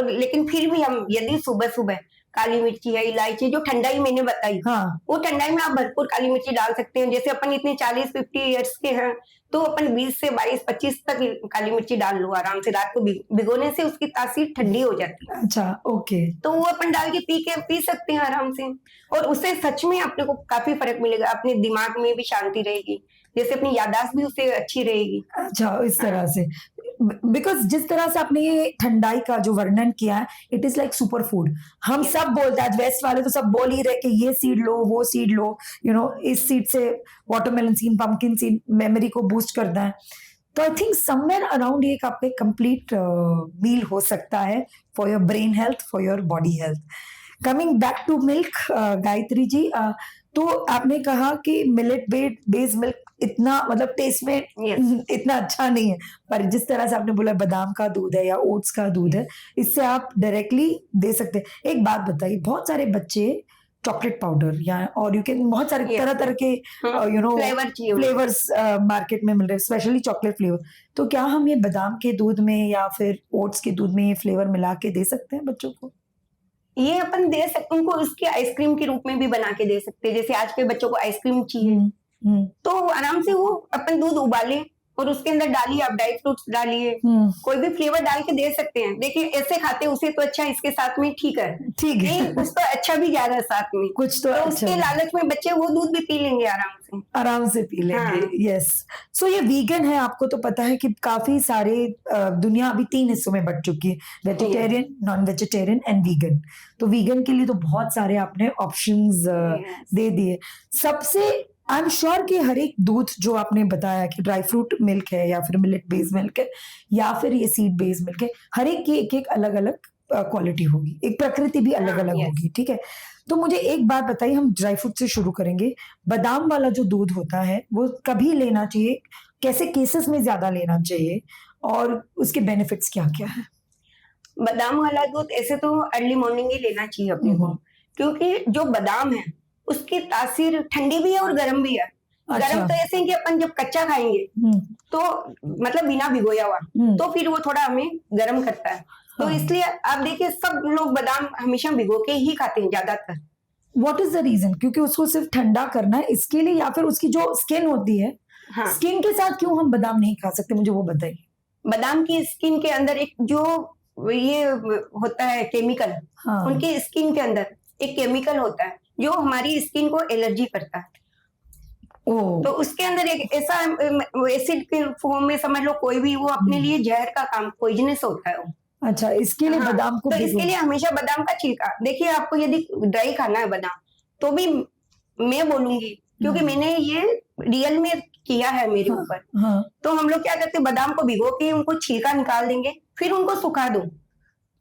लेकिन फिर भी हम यदि सुबह सुबह काली मिर्ची है, इलायची जो ठंडाई मैंने बताई, हाँ। वो ठंडाई में आप भरपूर काली मिर्ची डाल सकते हैं। जैसे अपन इतने 40-50 ईयर्स के हैं, तो अपन 20 से 22-25 तक काली मिर्ची डाल लो आराम से। रात को भिगोने से उसकी तासीर ठंडी हो जाती है। अच्छा, ओके। तो वो अपन डाल के पी सकते हैं आराम से, और उससे सच में अपने को काफी फर्क मिलेगा। अपने दिमाग में भी शांति रहेगी, जैसे अपनी याददाश्त भी उससे अच्छी रहेगी। अच्छा, इस तरह से बिकॉज जिस तरह से आपने ये ठंडाई का जो वर्णन किया है, it is like super food. हम Yes. सब बोलते हैं, वेस्ट वाले तो सब बोल ही रहे कि ये सीड लो, वो सीड लो, इस सीड से watermelon seed, pumpkin seed memory को बूस्ट करता है। तो आई थिंक समवेयर अराउंड ये आपका कंप्लीट मील हो सकता है for your brain health, for your body health. Coming back to milk, Gayatri ji, तो आपने कहा कि मिलेट बेस्ड मिल्क इतना मतलब टेस्ट में Yes. इतना अच्छा नहीं है, पर जिस तरह से आपने बोला बादाम का दूध है या ओट्स का दूध है, इससे आप डायरेक्टली दे सकते हैं। एक बात बताइए, बहुत सारे बच्चे चॉकलेट पाउडर या और यू कैन बहुत सारे Yes. तरह तरह के फ्लेवर चाहिए उन्हें। फ्लेवर्स मार्केट में मिल रहे हैं, स्पेशली चॉकलेट फ्लेवर। तो क्या हम ये बादाम के दूध में या फिर ओट्स के दूध में ये फ्लेवर मिला के दे सकते हैं बच्चों को? ये अपन दे सकते, उनको उसके आइसक्रीम के रूप में भी बना के दे सकते हैं। जैसे आज के बच्चों को आइसक्रीम चाहिए, तो आराम से वो अपन दूध उबाले और उसके अंदर डालिए, आप ड्राई फ्रूट्स डालिए, कोई भी फ्लेवर डाल के दे सकते हैं। देखिए ऐसे खाते उसे तो अच्छा, इसके साथ में ठीक है, ठीक है, नहीं कुछ तो अच्छा भी जा रहा है साथ में, कुछ तो तो अच्छा उसके है। लालच में बच्चे वो दूध भी पी लेंगे आराम से। पी लेंगे। हाँ। यस। सो ये वीगन है, आपको तो पता है कि काफी सारे दुनिया अभी 3 हिस्सों में बट चुकी है, vegetarian, non vegetarian and vegan. तो वीगन के लिए तो बहुत सारे आपने ऑप्शंस Yes. दे दिए। सबसे आई एम श्योर कि हर एक दूध जो आपने बताया कि ड्राई फ्रूट मिल्क है या फिर मिलेट बेस्ड मिल्क है या फिर ये सीड बेस्ड मिल्क है, हर एक की एक एक अलग अलग क्वालिटी होगी, एक प्रकृति भी अलग अलग yes. होगी, ठीक है। तो मुझे एक बात बताइए, हम ड्राई फ्रूट से शुरू करेंगे। बादाम वाला जो दूध होता है वो कभी लेना चाहिए, कैसे केसेस में ज्यादा लेना चाहिए, और उसके बेनिफिट्स क्या क्या है? बादाम वाला दूध ऐसे तो अर्ली मॉर्निंग ही लेना चाहिए अपने को, क्योंकि जो बादाम है उसकी तासीर ठंडी भी है और गर्म भी है। अच्छा। गर्म तो ऐसे है कि अपन जब कच्चा खाएंगे तो मतलब बिना भिगोया हुआ, तो फिर वो थोड़ा हमें गर्म करता है। तो हाँ। इसलिए आप देखिए सब लोग बादाम हमेशा भिगो के ही खाते हैं ज्यादातर। What is the reason? क्योंकि उसको सिर्फ ठंडा करना है इसके लिए, या फिर उसकी जो स्किन होती है, हाँ, स्किन के साथ क्यों हम बादाम नहीं खा सकते, मुझे वो बताइए। बादाम की स्किन के अंदर एक जो ये होता है केमिकल, हाँ। उनकी स्किन के अंदर एक केमिकल होता है जो हमारी स्किन को एलर्जी करता है। ओ, तो उसके अंदर एक ऐसा एसिड के फॉर्म में समझ लो, कोई भी वो अपने लिए जहर का काम, पॉइजनस होता है वो। अच्छा, इसके लिए हाँ, बादाम को तो भिगो- इसके लिए हमेशा बादाम का छिलका, देखिए आपको यदि ड्राई खाना है बादाम तो भी मैं बोलूंगी, क्योंकि मैंने ये रियल में किया है मेरे ऊपर। हाँ तो हम लोग क्या करते हैं, बादाम को भिगो के उनको छिलका निकाल देंगे, फिर उनको सुखा दो।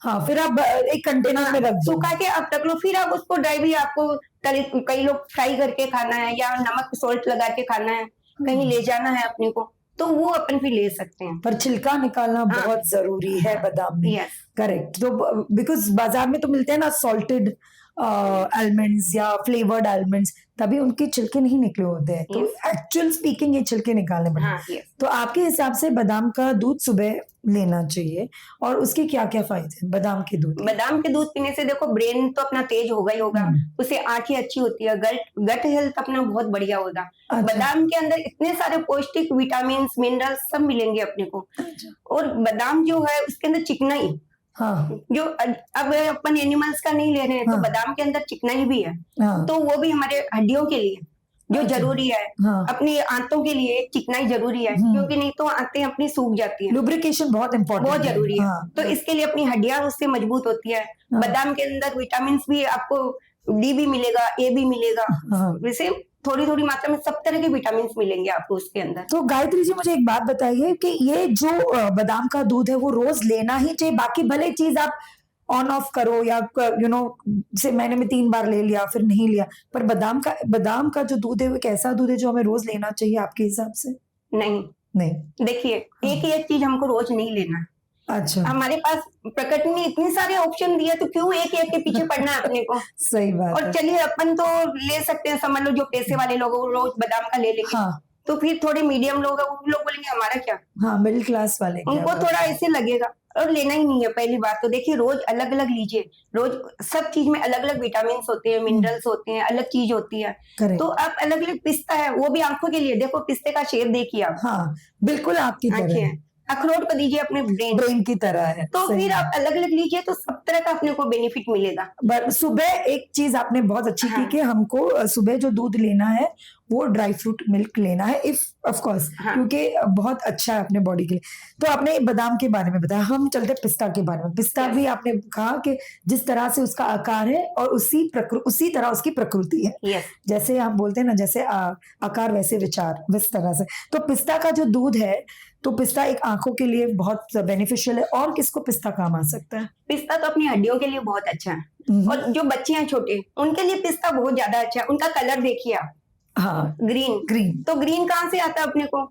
हाँ, फिर आप एक कंटेनर में रख दो। सुखा के आप रख लो, फिर आप उसको ड्राई भी आपको कई लोग फ्राई करके खाना है या नमक सॉल्ट लगा के खाना है, कहीं ले जाना है अपने को, तो वो अपन फिर ले सकते हैं। पर छिलका निकालना बहुत जरूरी है बादाम में। Yes, correct. तो बिकॉज बाजार में तो मिलते हैं ना सॉल्टेड आलमंड्स या फ्लेवर्ड आलमंड्स, तभी उनके छिलके नहीं निकले होते हैं। तो एक्चुअल स्पीकिंग ये छिलके निकालने पड़ते हैं। हाँ, yes. तो आपके हिसाब से बादाम का दूध सुबह लेना चाहिए, और उसके क्या क्या फायदे हैं बादाम के दूध? बादाम के दूध पीने से देखो ब्रेन तो अपना तेज होगा ही होगा, उससे आंखें अच्छी होती है, गट हेल्थ अपना बहुत बढ़िया होगा। अच्छा। बादाम के अंदर इतने सारे पौष्टिक विटामिन मिनरल्स सब मिलेंगे अपने को। और बादाम जो है उसके अंदर चिकनाई, हाँ जो अब अपन एनिमल्स का नहीं ले रहे हैं, तो बादाम के अंदर चिकनाई भी है, हाँ तो वो भी हमारे हड्डियों के लिए जो जरूरी है, हाँ। अपनी आंतों के लिए चिकनाई जरूरी है, क्योंकि नहीं तो आंतें अपनी सूख जाती हैं। लुब्रिकेशन बहुत इंपॉर्टेंट, बहुत जरूरी है। हाँ। तो इसके लिए अपनी हड्डियां उससे मजबूत होती है। बादाम के अंदर विटामिन भी आपको, डी भी मिलेगा, ए भी मिलेगा, वैसे थोड़ी थोड़ी मात्रा में सब तरह के विटामिन मिलेंगे आपको उसके अंदर। तो गायत्री जी मुझे एक बात बताइए कि ये जो बादाम का दूध है वो रोज लेना ही चाहिए? बाकी भले चीज आप ऑन ऑफ करो या से महीने में 3 बार ले लिया फिर नहीं लिया, पर बादाम का जो दूध है वो एक ऐसा दूध है जो हमें रोज लेना चाहिए आपके हिसाब से? नहीं। देखिए एक ही एक चीज हमको रोज नहीं लेना। अच्छा, हमारे पास प्रकृति ने इतने सारे ऑप्शन दिए, तो क्यों एक एक के पीछे पड़ना है अपने को? सही बात और है। चलिए अपन तो ले सकते हैं, समझ लो जो पैसे वाले लोग वो रोज बादाम का ले लेंगे। हाँ। तो फिर थोड़े मीडियम लोग हैं, वो लोग बोलेंगे हमारा क्या, हाँ, मिडिल क्लास वाले क्या उनको बात थोड़ा ऐसे लगेगा। और लेना ही नहीं है पहली बात तो। देखिए रोज अलग अलग लीजिए, रोज सब चीज में अलग अलग विटामिन होते हैं, मिनरल्स होते हैं, अलग चीज होती है। Correct. तो आप अलग अलग पिस्ता है, वो भी आंखों के लिए, देखो पिस्ते का शेप देखिए आप, हाँ बिल्कुल आपकी तरह आंखें है। हैं। अखरोट को दीजिए अपने ब्रेन, ब्रेन की तरह है। तो सही फिर है। आप अलग अलग लीजिए तो सब तरह का अपने को बेनिफिट मिलेगा। सुबह एक चीज आपने बहुत अच्छी की हाँ। कि हमको सुबह जो दूध लेना है वो ड्राई फ्रूट मिल्क लेना है, इफ ऑफ कोर्स, हाँ। क्योंकि बहुत अच्छा है अपने बॉडी के लिए। तो आपने बादाम के बारे में बताया, हम चलते पिस्ता के बारे में। पिस्ता Yes. भी आपने कहा कि जिस तरह से उसका आकार है और उसी तरह उसकी प्रकृति है। यस, जैसे हम बोलते हैं ना, जैसे आकार वैसे विचार, इस तरह से। तो पिस्ता का जो दूध है, तो पिस्ता एक आंखों के लिए बहुत बेनिफिशियल है। और किसको पिस्ता काम आ सकता है? पिस्ता तो अपनी हड्डियों के लिए बहुत अच्छा है, और जो बच्चे हैं छोटे उनके लिए पिस्ता बहुत ज्यादा अच्छा है। उनका कलर देखिए आप, हाँ, ग्रीन। ग्रीन। तो ग्रीन कहाँ से आता है अपने को?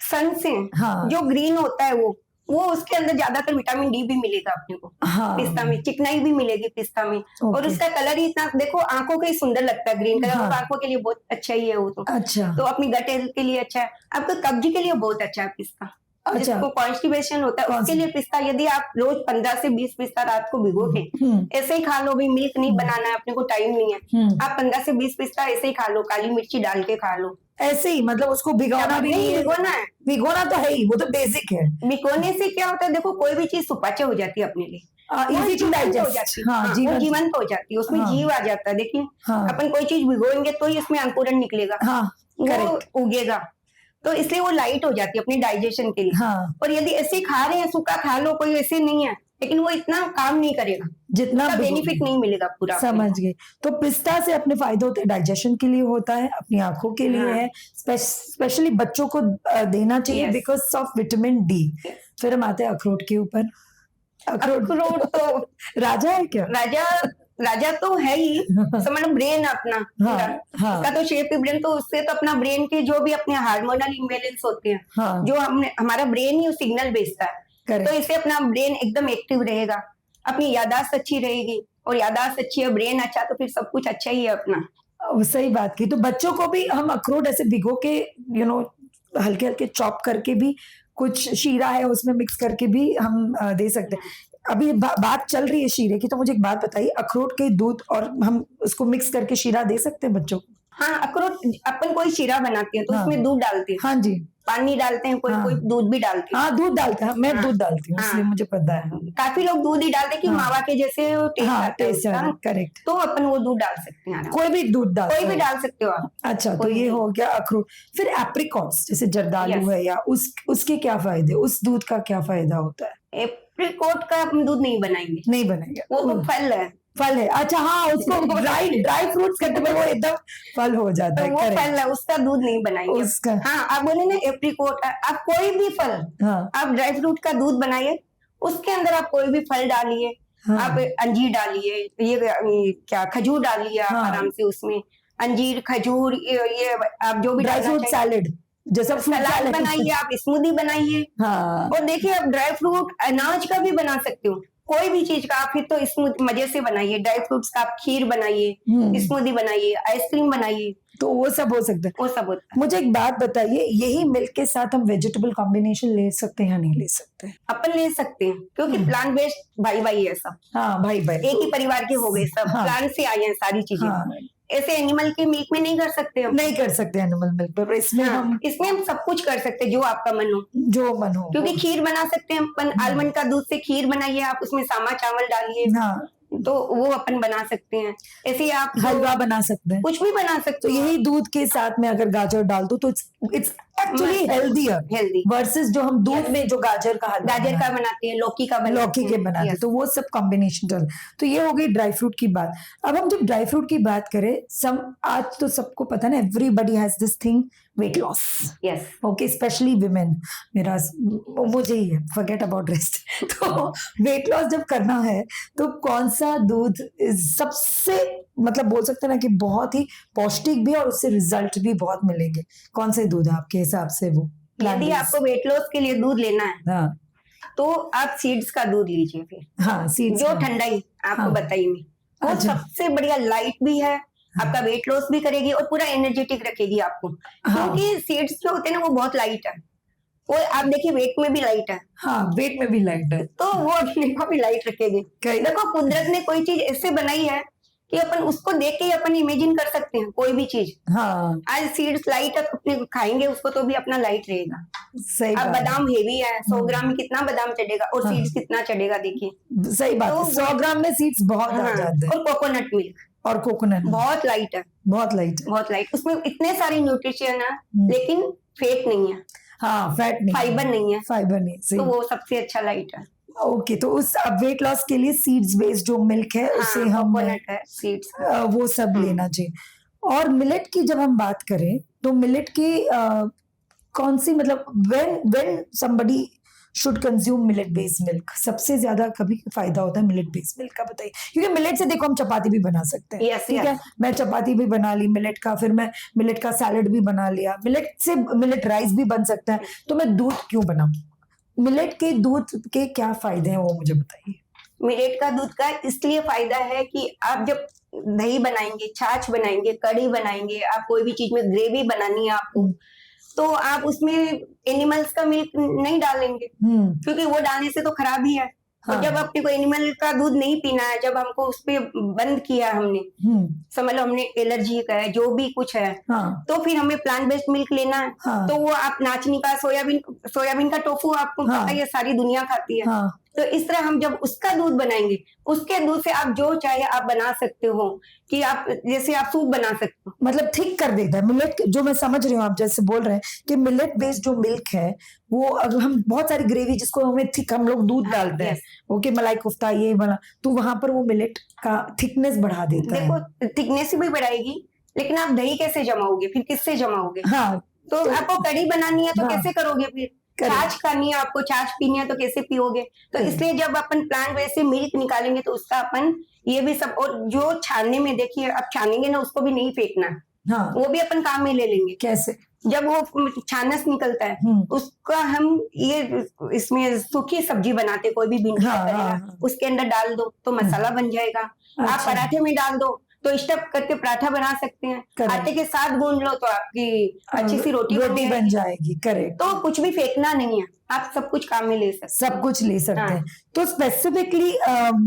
सन से। हाँ। जो ग्रीन होता है वो उसके अंदर ज्यादातर विटामिन डी भी मिलेगा अपने को। हाँ। पिस्ता में चिकनाई भी मिलेगी पिस्ता में। और ओके। उसका कलर ही इतना, देखो आंखों के ही सुंदर लगता है ग्रीन कलर। हाँ। वो तो आंखों के लिए बहुत अच्छा ही है वो तो। अच्छा। तो अपनी गट हेल्थ के लिए अच्छा है, आपको कब्ज के लिए बहुत अच्छा है पिस्ता। अच्छा। जिसको कॉन्स्टिपेशन होता है उसके लिए पिस्ता, यदि आप रोज 15 से 20 पिस्ता रात को भिगो के ऐसे ही खा लो, भी मिल्क नहीं बनाना है अपने को, टाइम नहीं है, आप 15 से 20 पिस्ता ऐसे ही खा लो, काली मिर्ची डाल के खा लो। ऐसे ही, मतलब उसको भिगोना भी नहीं है? भिगोना है, भिगोना तो है ही, वो तो बेसिक है। भिगोने से क्या होता है, देखो कोई भी चीज सुपाच्य हो जाती है अपने लिए, इजी टू हो डाइजेस्ट। जाती है। हाँ, वो जीवन। जीवंत हो जाती है, उसमें हाँ। जीव आ जाता है। देखिए हाँ। अपन कोई चीज भिगोएंगे तो ही इसमें अंकुरन निकलेगा, हाँ, करेक्ट। वो उगेगा। तो इसलिए वो लाइट हो जाती है अपने डाइजेशन के लिए। हाँ। और यदि ऐसे खा रहे हैं, सूखा खा लो, कोई ऐसे नहीं है, लेकिन वो इतना काम नहीं करेगा, जितना बेनिफिट नहीं मिलेगा पूरा। समझ गए। तो पिस्ता से अपने फायदे होते हैं, डाइजेशन के लिए होता है, अपनी आंखों के लिए है, स्पेशली बच्चों को देना चाहिए बिकॉज ऑफ विटामिन डी। फिर हम आते हैं अखरोट के ऊपर। अखरोट तो राजा है क्या? राजा तो है ही, समझ लो ब्रेन अपना। हाँ, हाँ। उसका तो शेप ही ब्रेन, तो उससे तो अपना ब्रेन के जो भी अपने हार्मोनल इम्बैलेंस होते हैं, हाँ। जो हमारा ब्रेन ही सिग्नल भेजता है, Correct. तो इससे अपना ब्रेन एकदम एक्टिव रहेगा, अपनी यादाश्त अच्छी रहेगी, और यादाश्त अच्छी है, ब्रेन अच्छा, तो फिर सब कुछ अच्छा ही है अपना। सही बात की। तो बच्चों को भी हम अखरोट ऐसे भिगो के हल्के हल्के चॉप करके भी, कुछ शीरा है उसमें मिक्स करके भी हम दे सकते हैं। अभी बात चल रही है शीरे की, तो मुझे एक बात बताइए, अखरोट के दूध और हम उसको मिक्स करके शीरा दे सकते हैं बच्चों को? हाँ, अखरोट अपन कोई शीरा बनाते हैं तो हाँ। उसमें दूध डालते हैं। हाँ जी। पानी डालते हैं, कोई हाँ। कोई दूध भी डालते हैं। हाँ, दूध डालते हैं, मैं दूध डालती हूँ, इसलिए मुझे पता है। काफी लोग दूध ही डालते हैं कि मावा के जैसे टेस्ट आता है उसका। करेक्ट। तो अपन वो दूध डाल सकते हैं, कोई भी दूध डाल, कोई भी डाल सकते हो आप। अच्छा, तो ये हो गया अखरोट। फिर एप्रिकॉट्स जैसे जर्दालू है, या उसके क्या फायदे, उस दूध का क्या फायदा होता है? एप्रिकॉट का हम दूध नहीं बनाएंगे, नहीं बनाएंगे, वो तो फल है। फल है, अच्छा। हाँ, उसको ड्राई फ्रूट्स कहते हैं, वो एकदम फल हो जाता है। वो फल है, उसका दूध नहीं बनाएंगे उसका। हाँ, आप बोले ना एप्रिकॉट, आप कोई भी फल, हाँ। आप ड्राई फ्रूट का दूध बनाइए, उसके अंदर आप कोई भी फल डालिए। हाँ। आप अंजीर डालिए, ये क्या खजूर डालिए, आप आराम से उसमें अंजीर खजूर ये आप जो भी ड्राई फ्रूट सैलेड जैसा सलाद बनाइए, आप स्मूदी बनाइए। हाँ। और देखिए आप ड्राई फ्रूट अनाज का भी बना सकते हो, कोई भी चीज का आप फिर तो स्मूदी मजे से बनाइए। ड्राई फ्रूट्स का आप खीर बनाइए, स्मूदी बनाइए, आइसक्रीम बनाइए, तो वो सब हो सकता है। वो सब होता है। मुझे एक बात बताइए, यही मिल्क के साथ हम वेजिटेबल कॉम्बिनेशन ले सकते हैं या नहीं ले सकते? अपन ले सकते हैं, क्योंकि प्लांट बेस्ड भाई भाई है सब। हाँ, भाई भाई एक ही परिवार के हो गए सब। हाँ। प्लांट से आई हैं सारी चीजें। हाँ। ऐसे एनिमल के मिल्क में नहीं कर सकते हम। नहीं कर सकते एनिमल मिल्क पर, इसमें इसमें हम सब कुछ कर सकते हैं, जो आपका मन हो, जो मन हो। क्योंकि खीर बना सकते हैं अपन, आलमंड का दूध से खीर बनाइए, आप उसमें सामा चावल डालिए। हाँ। तो वो अपन बना सकते हैं। ऐसे आप हलवा बना सकते हैं, कुछ भी बना सकते तो यही दूध के साथ में अगर गाजर डाल दो तो इट्स एक्चुअली हेल्दी वर्सेस जो हम दूध में जो गाजर का बनाते हैं, लौकी के बनाते हैं, तो वो सब कॉम्बिनेशन चल। तो ये हो गई ड्राई फ्रूट की बात। अब हम जब ड्राई फ्रूट की बात करें, आज तो सबको पता है ना, everybody has this thing, weight loss. Yes, okay, specially women. मुझे ही है, फॉरगेट अबाउट रेस्ट। तो वेट लॉस जब करना है तो कौन सा दूध सबसे, मतलब बोल सकते हैं ना कि बहुत ही पौष्टिक भी और उससे रिजल्ट भी बहुत मिलेंगे? कौन से दूध है आपके हिसाब से वो? यदि आपको वेट लॉस के लिए दूध लेना है, हाँ, तो आप सीड्स का दूध लीजिए फिर। हाँ, सीड्स जो ठंडाई आपको बताई मैं, वो सबसे बढ़िया, लाइट भी है, आपका वेट लॉस भी करेगी और पूरा एनर्जेटिक रखेगी आपको। क्योंकि सीड्स जो होते हैं ना, वो बहुत लाइट है, वो आप देखिए वेट में भी लाइट है। हाँ, वेट में भी लाइट है, तो वो अपने को भी लाइट रखेगी। देखो कुदरत ने कोई चीज ऐसे बनाई है कि अपन उसको देख के ही अपन इमेजिन कर सकते हैं कोई भी चीज। हाँ आज सीड्स लाइट अपने खाएंगे उसको तो भी अपना लाइट रहेगा। सही अब बात है। बादाम हेवी है, 100 ग्राम में कितना बादाम चढ़ेगा और हाँ। सीड्स कितना चढ़ेगा देखिए। सही बात है, तो 100 ग्राम में सीड्स बहुत आ हाँ, जाते हैं। और कोकोनट मिल्क और कोकोनट बहुत लाइट है, बहुत लाइट है। बहुत लाइट, उसमें इतने सारे न्यूट्रिशन है लेकिन फैट नहीं है, हाँ फैट नहीं, फाइबर नहीं है, फाइबर नहीं, तो सही। वो सबसे अच्छा लाइट है। ओके, तो उस वेट लॉस के लिए सीड्स बेस्ड जो मिल्क है उसे हाँ, हम कोकोनट है, सीड्स वो सब लेना चाहिए। और मिलेट की जब हम बात करें तो मिलेट की कौन सी, मतलब when somebody should consume millet based milk, सबसे ज्यादा कभी फायदा होता है मिलेट बेस्ड मिल्क का, बताइए। क्योंकि मिलेट से देखो हम चपाती भी बना सकते हैं, Yes, ठीक yes. है, मैं चपाती भी बना ली मिलेट का, फिर मैं मिलेट का सैलेड भी बना लिया, मिलेट से मिलेट राइस भी बन सकता है, तो मैं दूध क्यों बनाऊं? मिलेट के दूध के क्या फायदे हैं वो मुझे बताइए। मिलेट का दूध का इसलिए फायदा है कि आप जब दही बनाएंगे, छाछ बनाएंगे, कढ़ी बनाएंगे, आप कोई भी चीज में ग्रेवी बनानी है आपको, तो आप उसमें एनिमल्स का मिल्क नहीं डालेंगे, क्योंकि वो डालने से तो खराब ही है। हाँ। और जब अपने को एनिमल का दूध नहीं पीना है, जब हमको उस पे बंद किया हमने, समझ लो हमने एलर्जी का है, जो भी कुछ है, हाँ। तो फिर हमें प्लांट बेस्ड मिल्क लेना है। हाँ। तो वो आप नाचनी का, सोयाबीन का टोफू आपको हाँ। पता है, ये सारी दुनिया खाती है। हाँ। तो इस तरह हम जब उसका दूध बनाएंगे, उसके दूध से आप जो चाहे आप बना सकते हो, कि आप जैसे आप सूप बना सकते हो, मतलब ठीक कर देता है मिलेट, जो मैं समझ रही हूँ आप जैसे बोल रहे हैं कि मिलेट बेस्ड जो मिल्क है वो, अगर हम बहुत सारी ग्रेवी जिसको हमें थिक, हम लोग दूध डालते हैं, ओके, मलाई कोफ्ता ये बना, तो वहां पर वो मिलेट का थिकनेस बढ़ा देता है। देखो थिकनेस भी बढ़ाएगी, लेकिन आप दही कैसे जमाओगे, फिर किससे जमाओगे? हाँ, तो आपको कढ़ी बनानी है तो हाँ, कैसे करोगे? फिर छाछ खानी है आपको, छाछ पीनी है तो कैसे पियोगे? तो इसलिए जब अपन प्लांट वैसे मिल्क निकालेंगे तो उसका अपन ये भी सब, और जो छानने में देखिए आप छानेंगे ना, उसको भी नहीं फेंकना, हाँ, वो भी अपन काम में ले लेंगे। कैसे? जब वो छानस निकलता है उसका हम ये इसमें सूखी सब्जी बनाते, कोई भी भिंडी हाँ, करेगा, हाँ, उसके अंदर डाल दो तो मसाला बन जाएगा। आप अच्छा। पराठे में डाल दो तो स्टफ करके पराठा बना सकते हैं, Correct. आटे के साथ गूंद लो तो आपकी अच्छी सी रोटी बन जाएगी। करेक्ट। तो कुछ भी फेंकना नहीं है, आप सब कुछ काम में ले सकते हैं, सब कुछ ले सकते हाँ। हैं। तो स्पेसिफिकली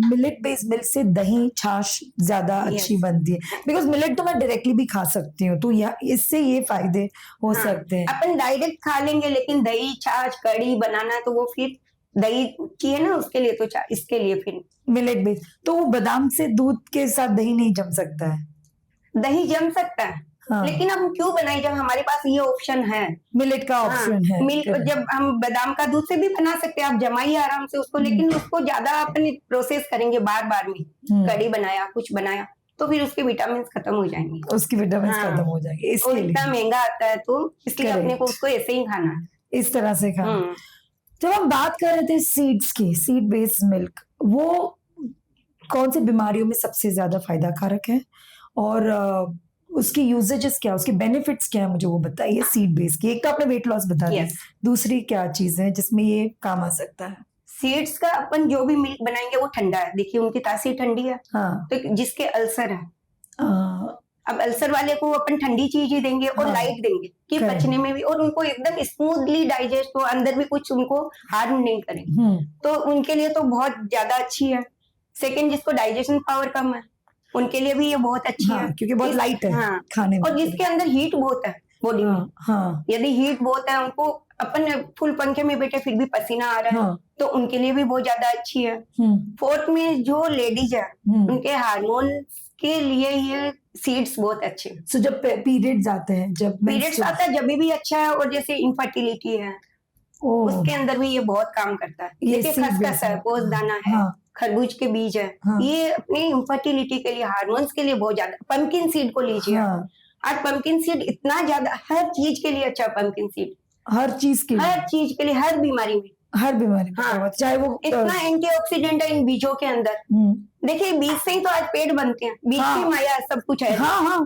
मिलेट बेस्ड मिल्क से दही छाछ ज्यादा अच्छी बनती है, बिकॉज मिलेट तो मैं डायरेक्टली भी खा सकती हूँ, तो इससे ये फायदे हो सकते हैं। अपन डायरेक्ट खा लेंगे, लेकिन दही छाछ कढ़ी बनाना तो वो फिर दही चाहिए ना उसके लिए, तो इसके लिए फिर मिलेट बेस्ड, तो वो बादाम से दूध के साथ दही नहीं जम सकता है? दही जम सकता है, हाँ। लेकिन हम क्यों बनाए जब हमारे पास ये ऑप्शन है, मिलेट का ऑप्शन है। मिल्क जब हम बादाम का दूध से भी बना सकते हैं, आप जमाइए आराम से उसको, लेकिन उसको ज्यादा अपन प्रोसेस करेंगे बार बार में, कढ़ी बनाया कुछ बनाया तो फिर उसके विटामिन खत्म हो जाएंगे, उसकी विटामिन खत्म हो जाएंगे, और इतना महंगा आता है, तो इसलिए अपने को उसको ऐसे ही खाना है, इस तरह से खाना। जब हम बात कर रहे थे सीड्स की, सीड बेस्ड मिल्क, वो कौन सी बीमारियों में सबसे ज्यादा फायदा कारक है, और उसकी यूजेजेस क्या, उसके बेनिफिट्स क्या है, मुझे वो बताइए सीड बेस की। एक तो आपने वेट लॉस बता दिया, दूसरी क्या चीज है जिसमें ये काम आ सकता है? सीड्स का अपन जो भी मिल्क बनाएंगे वो ठंडा है, देखिए उनकी तासीर ठंडी है। हाँ। तो जिसके अल्सर है, अब अल्सर वाले को अपन ठंडी चीज ही देंगे और लाइट देंगे कि पचने में भी, और उनको एकदम स्मूथली डाइजेस्ट हो, अंदर भी कुछ उनको हार्म नहीं करे, तो उनके लिए तो बहुत ज्यादा अच्छी है। सेकंड, जिसको डाइजेशन पावर कम है उनके लिए भी ये बहुत अच्छी है, क्योंकि बहुत लाइट है खाने में, और जिसके अंदर हीट बहुत है बॉडी में, यदि हीट बहुत है, उनको अपन फुल पंखे में बैठे फिर भी पसीना आ रहा है, तो उनके लिए भी बहुत ज्यादा अच्छी है। फोर्थ में जो लेडीज है उनके हार्मोन के लिए ये सीड्स बहुत अच्छे। सो जब पीरियड्स आते हैं, जब पीरियड्स आता है जब भी अच्छा है, और जैसे इनफर्टिलिटी है उसके अंदर भी ये बहुत काम करता है। देखिए खसखस है, पोज़दाना है, खरबूज के बीज है, ये अपनी इनफर्टिलिटी के लिए, हार्मोन्स के लिए बहुत ज्यादा। पंपकिन सीड को लीजिए, आज पंपकिन सीड इतना ज्यादा हर चीज के लिए अच्छा है। पंपकिन सीड हर चीज के लिए, हर बीमारी में, चाहे वो इतना एंटीऑक्सीडेंट है इन बीजों के अंदर। देखिए बीज से ही तो आज पेड़ बनते हैं, बीज की माया सब कुछ है।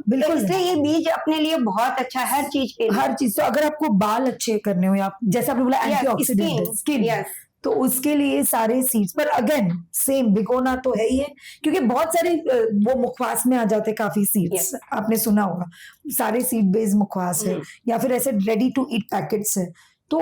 बिल्कुल, इसलिए ये बीज अपने लिए बहुत अच्छा है हर चीज के लिए, हर चीज। तो अगर आपको बाल अच्छे करने हो, या जैसे आपने बोला एंटीऑक्सीडेंट स्किन, तो उसके लिए सारे सीड्स, पर अगेन सेम भिगोना तो है ही है, क्योंकि बहुत सारे वो मुखवास में आ जाते हैं काफी सीड्स, आपने सुना होगा सारे सीड बेस्ड मुखवास है, या फिर ऐसे रेडी टू ईट पैकेट्स है, तो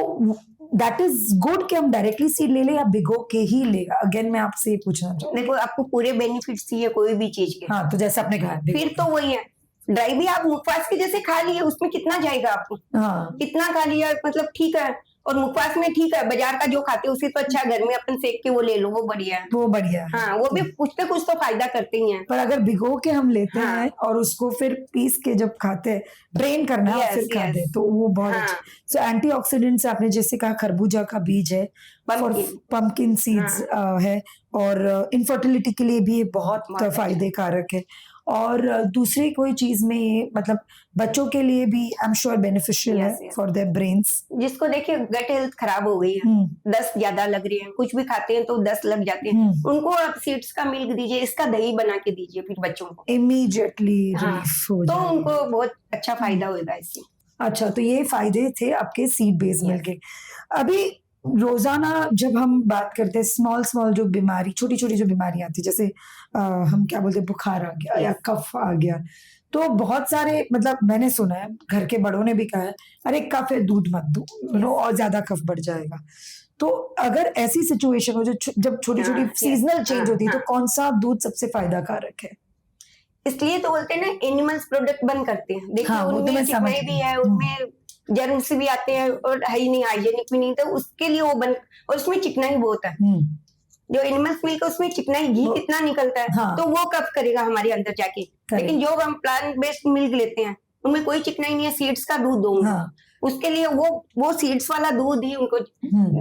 दैट इज गुड कि हम डायरेक्टली सीड ले ले या भिगो के ही लेगा? अगेन मैं आपसे ये पूछना चाहूँ। देखो आपको पूरे बेनिफिट्स चाहिए कोई भी चीज के, हाँ, तो जैसे आपने कहा भिगो फिर तो वही है। ड्राई भी आप मुखवास के जैसे खा लिए, उसमें कितना जाएगा आपको, हाँ कितना खा लिया, मतलब ठीक है। और मुखवास में ठीक है, बाजार का जो खाते हैं उससे तो अच्छा घर में अपन सेक के वो ले लो, वो बढ़िया है। वो बढ़िया है। हाँ, वो भी कुछ ना कुछ तो फायदा करते ही हैं। पर अगर भिगो के हम लेते हाँ। हैं और उसको फिर पीस के जब खाते हैं, ड्रेन करना है और Yes, फिर खाते हैं, yes. तो वो बहुत हाँ। अच्छा। सो एंटीऑक्सीडेंट्स आपने जैसे कहा खरबूजा का बीज है, Pumpkin. पंपकिन सीड्स है, और इनफर्टिलिटी के लिए भी ये बहुत बहुत अच्छा। फायदे कारक है। और दूसरी कोई चीज में ये मतलब बच्चों के लिए भी आई एम श्योर बेनिफिशियल है Yes, yes. For their brains. जिसको देखिए गट हेल्थ खराब हो गई है, दस्त ज्यादा लग रही है, कुछ भी खाते हैं तो दस्त लग जाते हैं, उनको आप सीड्स का मिल्क दीजिए, इसका दही बना के दीजिए फिर बच्चों को, इमीडिएटली हाँ, रिलीफ हो तो जाएगा। उनको बहुत अच्छा फायदा होगा इससे। अच्छा, तो ये फायदे थे आपके सीड बेस्ड मिल्क के। अभी रोजाना जब हम बात करते हैं स्मॉल जो बीमारी, छोटी छोटी जो बीमारी आती है, जैसे हम क्या बोलते हैं, बुखार आ गया या कफ आ गया, तो बहुत सारे मतलब मैंने सुना है, घर के बड़ों ने भी कहा है, अरे कफ है दूध मत दो, नो और ज्यादा कफ बढ़ जाएगा। तो अगर ऐसी सिचुएशन हो जब छोटी छोटी सीजनल चेंज होती है, तो कौन सा दूध सबसे फायदा कारक है? इसलिए तो बोलते हैं ना एनिमल्स प्रोडक्ट बंद करते हैं। देखिए हाँ, वो तो उनमें मैं समझ चिकनाई भी गई। है, उनमें जर्म्स भी आते हैं और है ही नहीं, हाइजेनिक भी नहीं, तो उसके लिए वो बंद, और उसमें चिकनाई बहुत है। जो एनिमल्स मिल्क है उसमें चिकनाई, घी कितना निकलता है, हाँ। तो वो कब करेगा हमारे अंदर जाके। लेकिन जो हम प्लांट बेस्ड मिल्क लेते हैं उनमें कोई चिकनाई नहीं है, सीड्स का दूध दूंगा। हाँ। उसके लिए वो सीड्स वाला दूध ही उनको,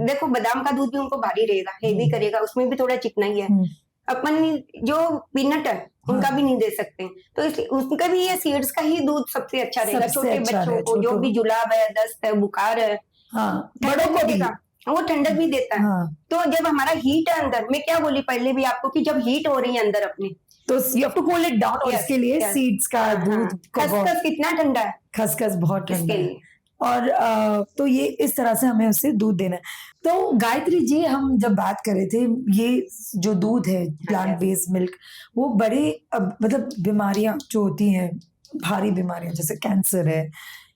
देखो बादाम का दूध भी उनको भारी रहेगा, हेवी करेगा, उसमें भी थोड़ा चिकनाई है। अपन जो पीनट है उनका भी नहीं दे सकते, तो इसलिए उनका भी ये सीड्स का ही दूध सबसे अच्छा रहेगा। छोटे बच्चों को जो भी जुलाब है, दस्त है, बुखार है, बड़ों को भी वो ठंडक भी देता है। तो जब हमारा हीट है अंदर, मैं क्या बोली पहले भी आपको कि जब हीट हो रही है अंदर अपने, तो you have to cool it down, और इसके लिए सीड्स का दूध, खसखस कितना ठंडा है, खसखस बहुत ठंडा है, और तो ये इस तरह से हमें उससे दूध देना है। तो गायत्री जी, हम जब बात कर रहे थे, ये जो दूध है प्लांट बेस्ड मिल्क, वो बड़े मतलब बीमारियां जो होती हैं, भारी बीमारियां जैसे कैंसर है,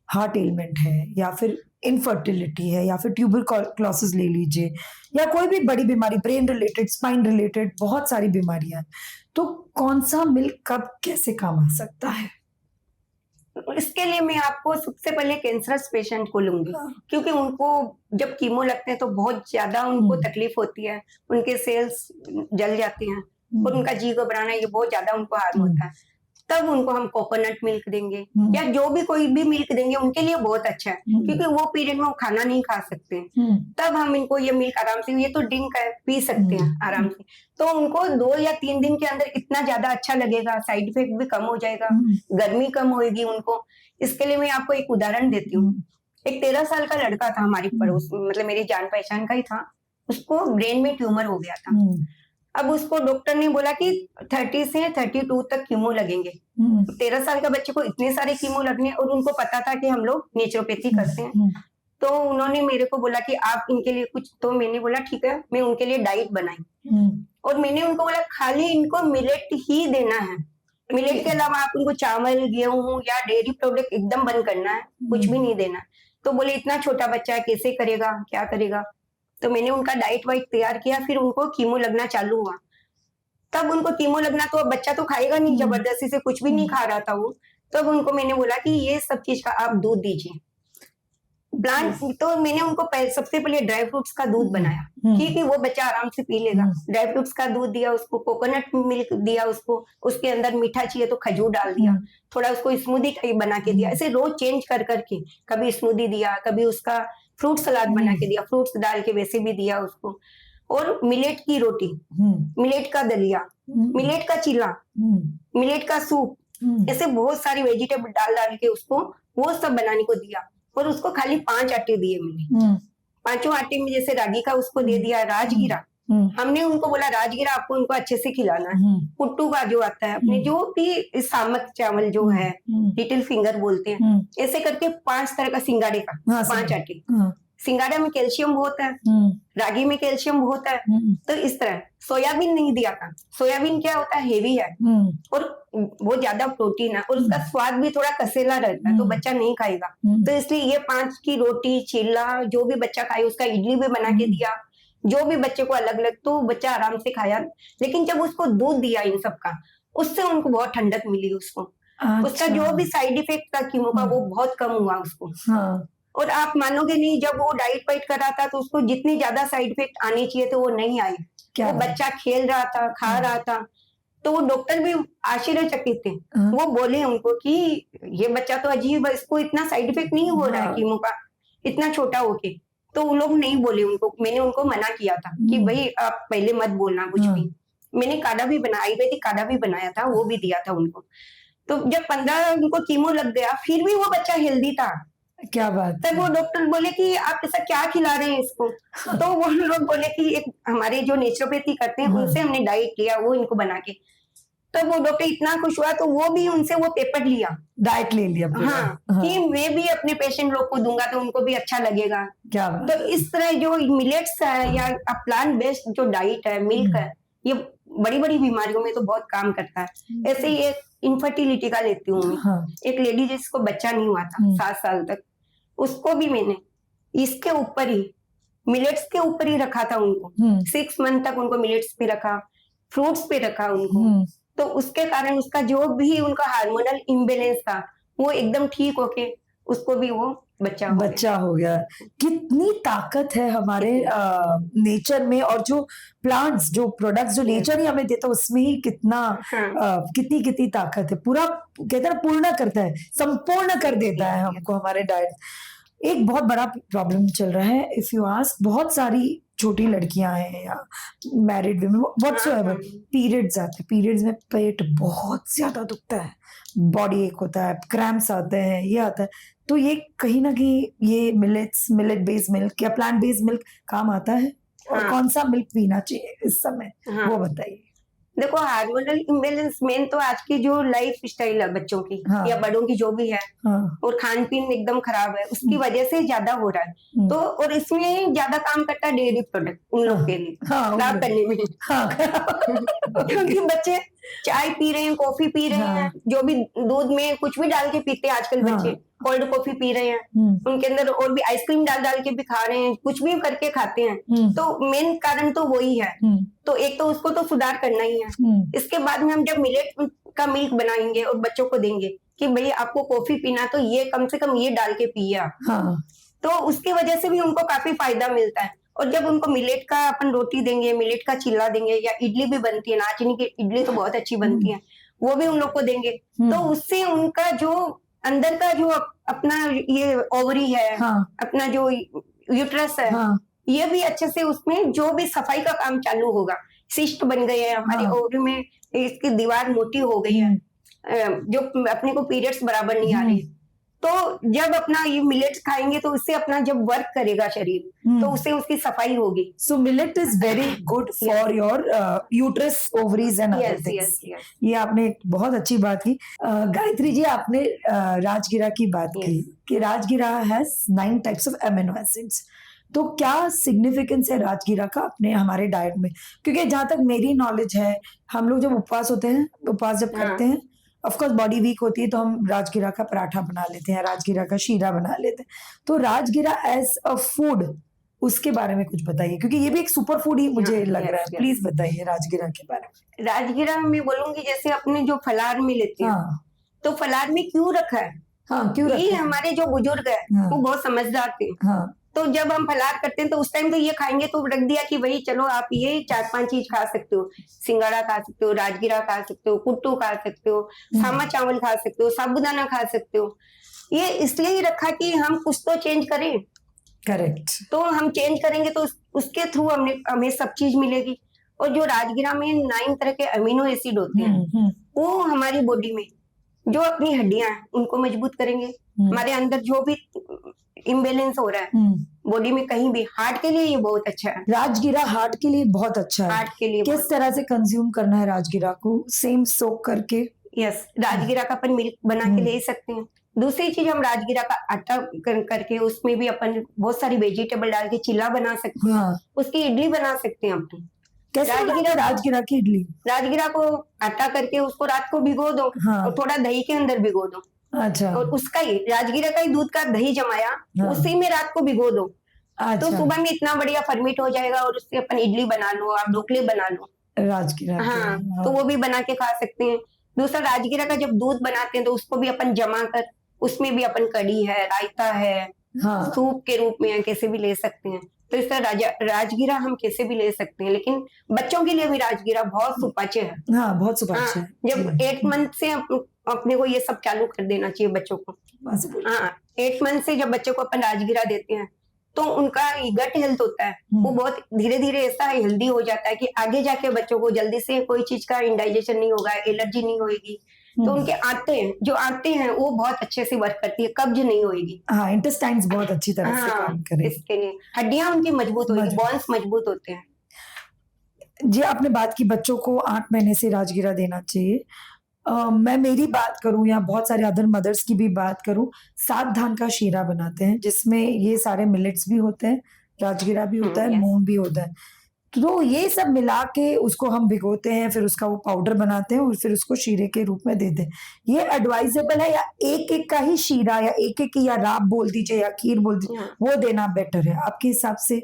हार्ट एलिमेंट है, या फिर इनफर्टिलिटी है, या फिर ट्यूबरक्लोसिस ले लीजिए, या कोई भी बड़ी बीमारी, ब्रेन रिलेटेड, स्पाइन रिलेटेड, बहुत सारी बीमारियां, तो कौन सा मिल्क कब कैसे काम आ सकता है? इसके लिए मैं आपको सबसे पहले कैंसरस पेशेंट को लूंगी, क्योंकि उनको जब कीमो लगते हैं तो बहुत ज्यादा उनको तकलीफ होती है, उनके सेल्स जल जाते हैं और उनका जी घबराना, ये बहुत ज्यादा उनको हार्म होता है। तब उनको हम कोकोनट मिल्क देंगे या जो भी कोई भी मिल्क देंगे, उनके लिए बहुत अच्छा है, क्योंकि वो पीरियड में वो खाना नहीं खा सकते। तब हम इनको ये मिल्क आराम से, ये तो ड्रिंक है, पी सकते हैं आराम से, तो उनको 2 या 3 दिन के अंदर इतना ज्यादा अच्छा लगेगा, साइड इफेक्ट भी कम हो जाएगा, गर्मी कम होगी उनको। इसके लिए मैं आपको एक उदाहरण देती हूँ। एक 13 साल का लड़का था हमारी पड़ोस में, मतलब मेरी जान पहचान का ही था, उसको ब्रेन में ट्यूमर हो गया था। अब उसको डॉक्टर ने बोला कि 30 से 32 तक कीमो लगेंगे। 13 साल का बच्चे को इतने सारे कीमो लगने, और उनको पता था कि हम लोग नेचुरोपैथी करते हैं, तो उन्होंने मेरे को बोला कि आप इनके लिए कुछ, तो मैंने बोला ठीक है, मैं उनके लिए डाइट बनाई, और मैंने उनको बोला खाली इनको मिलेट ही देना है, मिलेट के अलावा आप उनको चावल, गेहूं या डेयरी प्रोडक्ट एकदम बंद करना है, कुछ भी नहीं देना। तो बोले इतना छोटा बच्चा है, कैसे करेगा, क्या करेगा। तो मैंने उनका डाइट वाइट तैयार किया, फिर उनको कीमो लगना चालू हुआ। तब उनको कीमो लगना, तो बच्चा तो खाएगा नहीं, जबरदस्ती से कुछ भी नहीं खा रहा था वो। तब उनको मैंने बोला कि ये सब चीज का आप दूध दीजिए, प्लांट। तो मैंने उनको सबसे पहले ड्राई फ्रूट्स का दूध बनाया, क्योंकि वो बच्चा आराम से पी लेगा। ड्राई फ्रूट्स का दूध दिया उसको, कोकोनट मिल्क दिया उसको, उसके अंदर मीठा चाहिए तो खजूर डाल दिया, थोड़ा उसको स्मूदी टाइप बना के दिया। ऐसे रोज चेंज कर करके, कभी स्मूदी दिया, कभी उसका फ्रूट सलाद बना के दिया, फ्रूट्स डाल के वैसे भी दिया उसको। और मिलेट की रोटी, मिलेट का दलिया, मिलेट का चीला, मिलेट का सूप, ऐसे बहुत सारी वेजिटेबल डाल डाल के उसको वो सब बनाने को दिया। और उसको खाली 5 आटे दिए मैंने, 5 आटे में जैसे रागी का उसको दे दिया, राजगीरा, हमने उनको बोला राजगीरा आपको उनको अच्छे से खिलाना है। पुट्टू का जो आता है अपने, जो भी सामक चावल जो है, लिटिल फिंगर बोलते हैं, ऐसे करके 5 तरह का सिंगाड़े का 5 आटे, सिंगाड़ा में कैल्शियम बहुत है, रागी में कैल्शियम बहुत है। तो इस तरह सोयाबीन नहीं दिया था। सोयाबीन क्या होता है, हेवी है और वो ज्यादा प्रोटीन है और उसका स्वाद भी थोड़ा कसेला रहता है, तो बच्चा नहीं खाएगा। तो इसलिए ये 5 की रोटी, चिल्ला, जो भी बच्चा खाए, उसका इडली भी बना के दिया, जो भी बच्चे को अलग अलग, तो बच्चा आराम से खाया। लेकिन जब उसको दूध दिया इन सब का, उससे उनको बहुत ठंडक मिली उसको। उसका जो भी साइड इफेक्ट था कीमो का, वो बहुत कम हुआ उसको। और आप मानोगे नहीं, जब वो डाइट वाइट कर रहा था तो उसको जितनी ज्यादा साइड इफेक्ट आने चाहिए थे वो नहीं आए। वो बच्चा खेल रहा था, खा रहा था, तो वो डॉक्टर भी आश्चर्यचकित थे। वो बोले उनको कि ये बच्चा तो अजीब है, इसको इतना साइड इफेक्ट नहीं हो रहा है कीमो का, इतना छोटा होके। तो वो लोग नहीं बोले उनको, मैंने उनको मना किया था कि भाई आप पहले मत बोलना कुछ भी। मैंने काढ़ा भी बनाया, आयुर्वेदिक काढ़ा भी बनाया था, वो भी दिया था उनको। तो जब 15 उनको कीमो लग गया, फिर भी वो बच्चा हेल्दी था। क्या बात। तब वो डॉक्टर बोले कि आप ऐसा क्या खिला रहे हैं इसको। तो वो लोग बोले कि एक हमारे जो नेचुरोपैथी करते हैं उनसे हमने डाइट लिया, वो इनको बना के। तब वो डॉक्टर इतना खुश हुआ, तो वो भी उनसे वो पेपर लिया, डाइट ले लिया। हाँ, कि मैं भी अपने पेशेंट लोग को दूंगा तो उनको भी अच्छा लगेगा। क्या तो इस तरह जो मिलेट्स है या प्लांट बेस्ड जो डाइट है, मिल्क है, ये बड़ी बड़ी बीमारियों में तो बहुत काम करता है। ऐसे ही एक इनफर्टिलिटी का लेती हूँ मैं। एक लेडी जिसको बच्चा नहीं हुआ था 7 साल तक, उसको भी मैंने इसके ऊपर ही, मिलेट्स के ऊपर ही रखा था उनको। 6 मंथ तक उनको मिलेट्स पे रखा, फ्रूट्स पे रखा उनको। तो उसके कारण उसका जो भी उनका हार्मोनल इम्बेलेंस था, वो एकदम ठीक होके उसको भी वो बच्चा हो गया। कितनी ताकत है हमारे नेचर में, और जो प्लांट्स, जो प्रोडक्ट्स जो नेचर ही हमें देता है, उसमें ही कितना कितनी कितनी ताकत है। पूरा कहते हैं पूर्ण करता है, संपूर्ण कर देता है हमको हमारे डाइट। एक बहुत बड़ा प्रॉब्लम चल रहा है, इफ यू आस्क, बहुत सारी छोटी लड़कियां हैं या मैरिड विमेन व्हाटसोएवर, पीरियड्स आते हैं, पीरियड्स में पेट बहुत ज्यादा दुखता है, बॉडी एक होता है, क्रैम्प्स आते हैं, ये आता है। तो ये कहीं ना कहीं ये मिलेट बेस्ड मिल्क या प्लांट बेस्ड मिल्क काम आता है? और कौन सा मिल्क पीना चाहिए इस समय, वो बताइए। देखो, हार्मोनल इम्बेलेंस मेन तो आज की जो लाइफ स्टाइल है बच्चों की या बड़ों की जो भी है, और खान पीन एकदम खराब है, उसकी वजह से ज्यादा हो रहा है। तो और इसमें ज्यादा काम करता है डेयरी प्रोडक्ट उन लोग के लिए खराब करने में। क्योंकि बच्चे चाय पी रहे हैं, कॉफी पी रहे हैं, जो भी दूध में कुछ भी डाल के पीते हैं आजकल बच्चे, कोल्ड कॉफी पी रहे हैं, उनके अंदर और भी आइसक्रीम डाल के भी खा रहे हैं, कुछ भी करके खाते हैं। तो मेन कारण तो वही है। तो एक तो उसको तो सुधार करना ही है। इसके बाद में हम जब मिलेट का मिल्क बनाएंगे और बच्चों को देंगे कि भाई आपको कॉफी पीना तो ये कम से कम ये डाल के पिए आप, तो उसकी वजह से भी उनको काफी फायदा मिलता है। और जब उनको मिलेट का अपन रोटी देंगे, मिलेट का चिल्ला देंगे, या इडली भी बनती है, नाचनी की इडली तो बहुत अच्छी बनती है, वो भी उन लोग को देंगे, तो उससे उनका जो अंदर का जो अपना ये ओवरी है, अपना जो यूट्रस है, ये भी अच्छे से उसमें जो भी सफाई का काम चालू होगा। सिस्ट बन गए हैं हमारी ओवरी में, इसकी दीवार मोटी हो गई है, जो अपने को पीरियड्स बराबर नहीं आ रही, तो जब अपना ये मिलेट खाएंगे तो इससे अपना जब वर्क करेगा शरीर, तो उससे उसकी सफाई होगी। So millet is very good for your uterus, ovaries and other things. ये आपने बहुत अच्छी बात की। गायत्री जी, आपने राजगिरा की बात की कि राजगिरा has 9 types of amino acids. तो क्या सिग्निफिकेंस है राजगिरा का अपने हमारे डाइट में? क्योंकि जहां तक मेरी नॉलेज है, हम लोग जब उपवास होते हैं, उपवास जब करते हैं, ऑफ कोर्स बॉडी वीक होती है, तो हम राजगिरा का पराठा बना लेते हैं, राजगिरा का शीरा बना लेते हैं। तो राजगिरा एज अ फूड, उसके बारे में कुछ बताइए, क्योंकि ये भी एक सुपर फूड ही मुझे लग रहा है। प्लीज बताइए राजगिरा के बारे में। राजगिरा मैं बोलूंगी, जैसे अपने जो फलार में लेते हैं, तो फलार में क्यों रखा है? क्यों रखा ये है? हमारे जो बुजुर्ग है वो बहुत समझदार थे। तो जब हम फलार करते हैं तो उस टाइम तो ये खाएंगे, तो रख दिया कि भाई चलो आप ये 4-5 चीज खा सकते हो, सिंगाड़ा खा सकते हो, राजगिरा खा सकते हो, कुट्टू खा सकते हो, सामा चावल खा सकते हो, साबूदाना खा सकते हो। ये इसलिए ही रखा कि हम कुछ तो चेंज करें। करेक्ट। तो हम चेंज करेंगे तो उसके थ्रू हमें सब चीज मिलेगी। और जो राजगिरा में 9 तरह के अमीनो एसिड होते हैं, वो हमारी बॉडी में जो अपनी हड्डियां हैं उनको मजबूत करेंगे। हमारे अंदर जो भी इम्बेलेंस हो रहा है बॉडी में, कहीं भी, हार्ट के लिए ये बहुत अच्छा है। राजगिरा हार्ट के लिए बहुत अच्छा है। हार्ट के लिए किस तरह से कंज्यूम करना है राजगिरा को? सेम सोक करके? यस, राजगिरा का अपन मिल्क बना के ले सकते हैं, दूसरी चीज हम राजगिरा का आटा करके उसमें भी अपन बहुत सारी वेजिटेबल डाल के चिल्ला बना सकते हैं, हाँ, उसकी इडली बना सकते हैं अपन। कैसे बनाते हैं राजगिरा की इडली? राजगिरा को आटा करके उसको रात को भिगो दो हाँ। और थोड़ा दही के अंदर भिगो दो, अच्छा। और उसका ही राजगिरा का ही दूध का दही जमाया, हाँ। उसी में रात को भिगो दो, तो अच्छा, सुबह में इतना बढ़िया फर्मेंट हो जाएगा और उससे अपन इडली बना लो, आप ढोकले बना लो। राजगिरा के, हाँ, हाँ। तो वो भी बना के खा सकते हैं। दूसरा राजगिरा का जब दूध बनाते हैं तो उसको भी अपन जमा कर, उसमें भी अपन कढ़ी है, रायता है, हाँ, सूप के रूप में कैसे भी ले सकते हैं। तो इस तरह राजगिरा हम कैसे भी ले सकते हैं, लेकिन बच्चों के लिए भी राजगिरा बहुत सुपाच्य है। हाँ, बहुत हाँ, सुपाच्य है। जब 8 मंथ से अपने को ये सब चालू कर देना चाहिए बच्चों को। हाँ, 8 मंथ से जब बच्चों को अपन राजगिरा देते हैं तो उनका गट हेल्थ होता है, वो बहुत धीरे धीरे ऐसा हेल्दी हो जाता है कि आगे जाके बच्चों को जल्दी से कोई चीज का इंडाइजेशन नहीं होगा, एलर्जी नहीं होगी। तो उनके आते हैं वो बहुत अच्छे से वर्क करती है, कब्ज नहीं होगी। हाँ, इंटेस्टाइन्स बहुत अच्छी तरह से काम करें। इसके लिए हड्डियां उनकी मजबूत होगी, बॉन्स मजबूत होते हैं। जी, आपने बात की बच्चों को 8 महीने से राजगिरा देना चाहिए। मैं मेरी बात करूं या बहुत सारे अदर मदर्स की भी बात करूं, 7 धान का शीरा बनाते हैं जिसमें ये सारे मिलेट्स भी होते हैं, राजगिरा भी होता है, मूंग भी होता है। तो ये सब मिला के उसको हम भिगोते हैं, फिर उसका वो पाउडर बनाते हैं और फिर उसको शीरे के रूप में देते हैं। ये एडवाइजेबल है या एक-एक का ही शीरा या एक-एक की या राब बोल दीजिए या खीर बोल दीजिए, वो देना बेटर है? आपके हिसाब से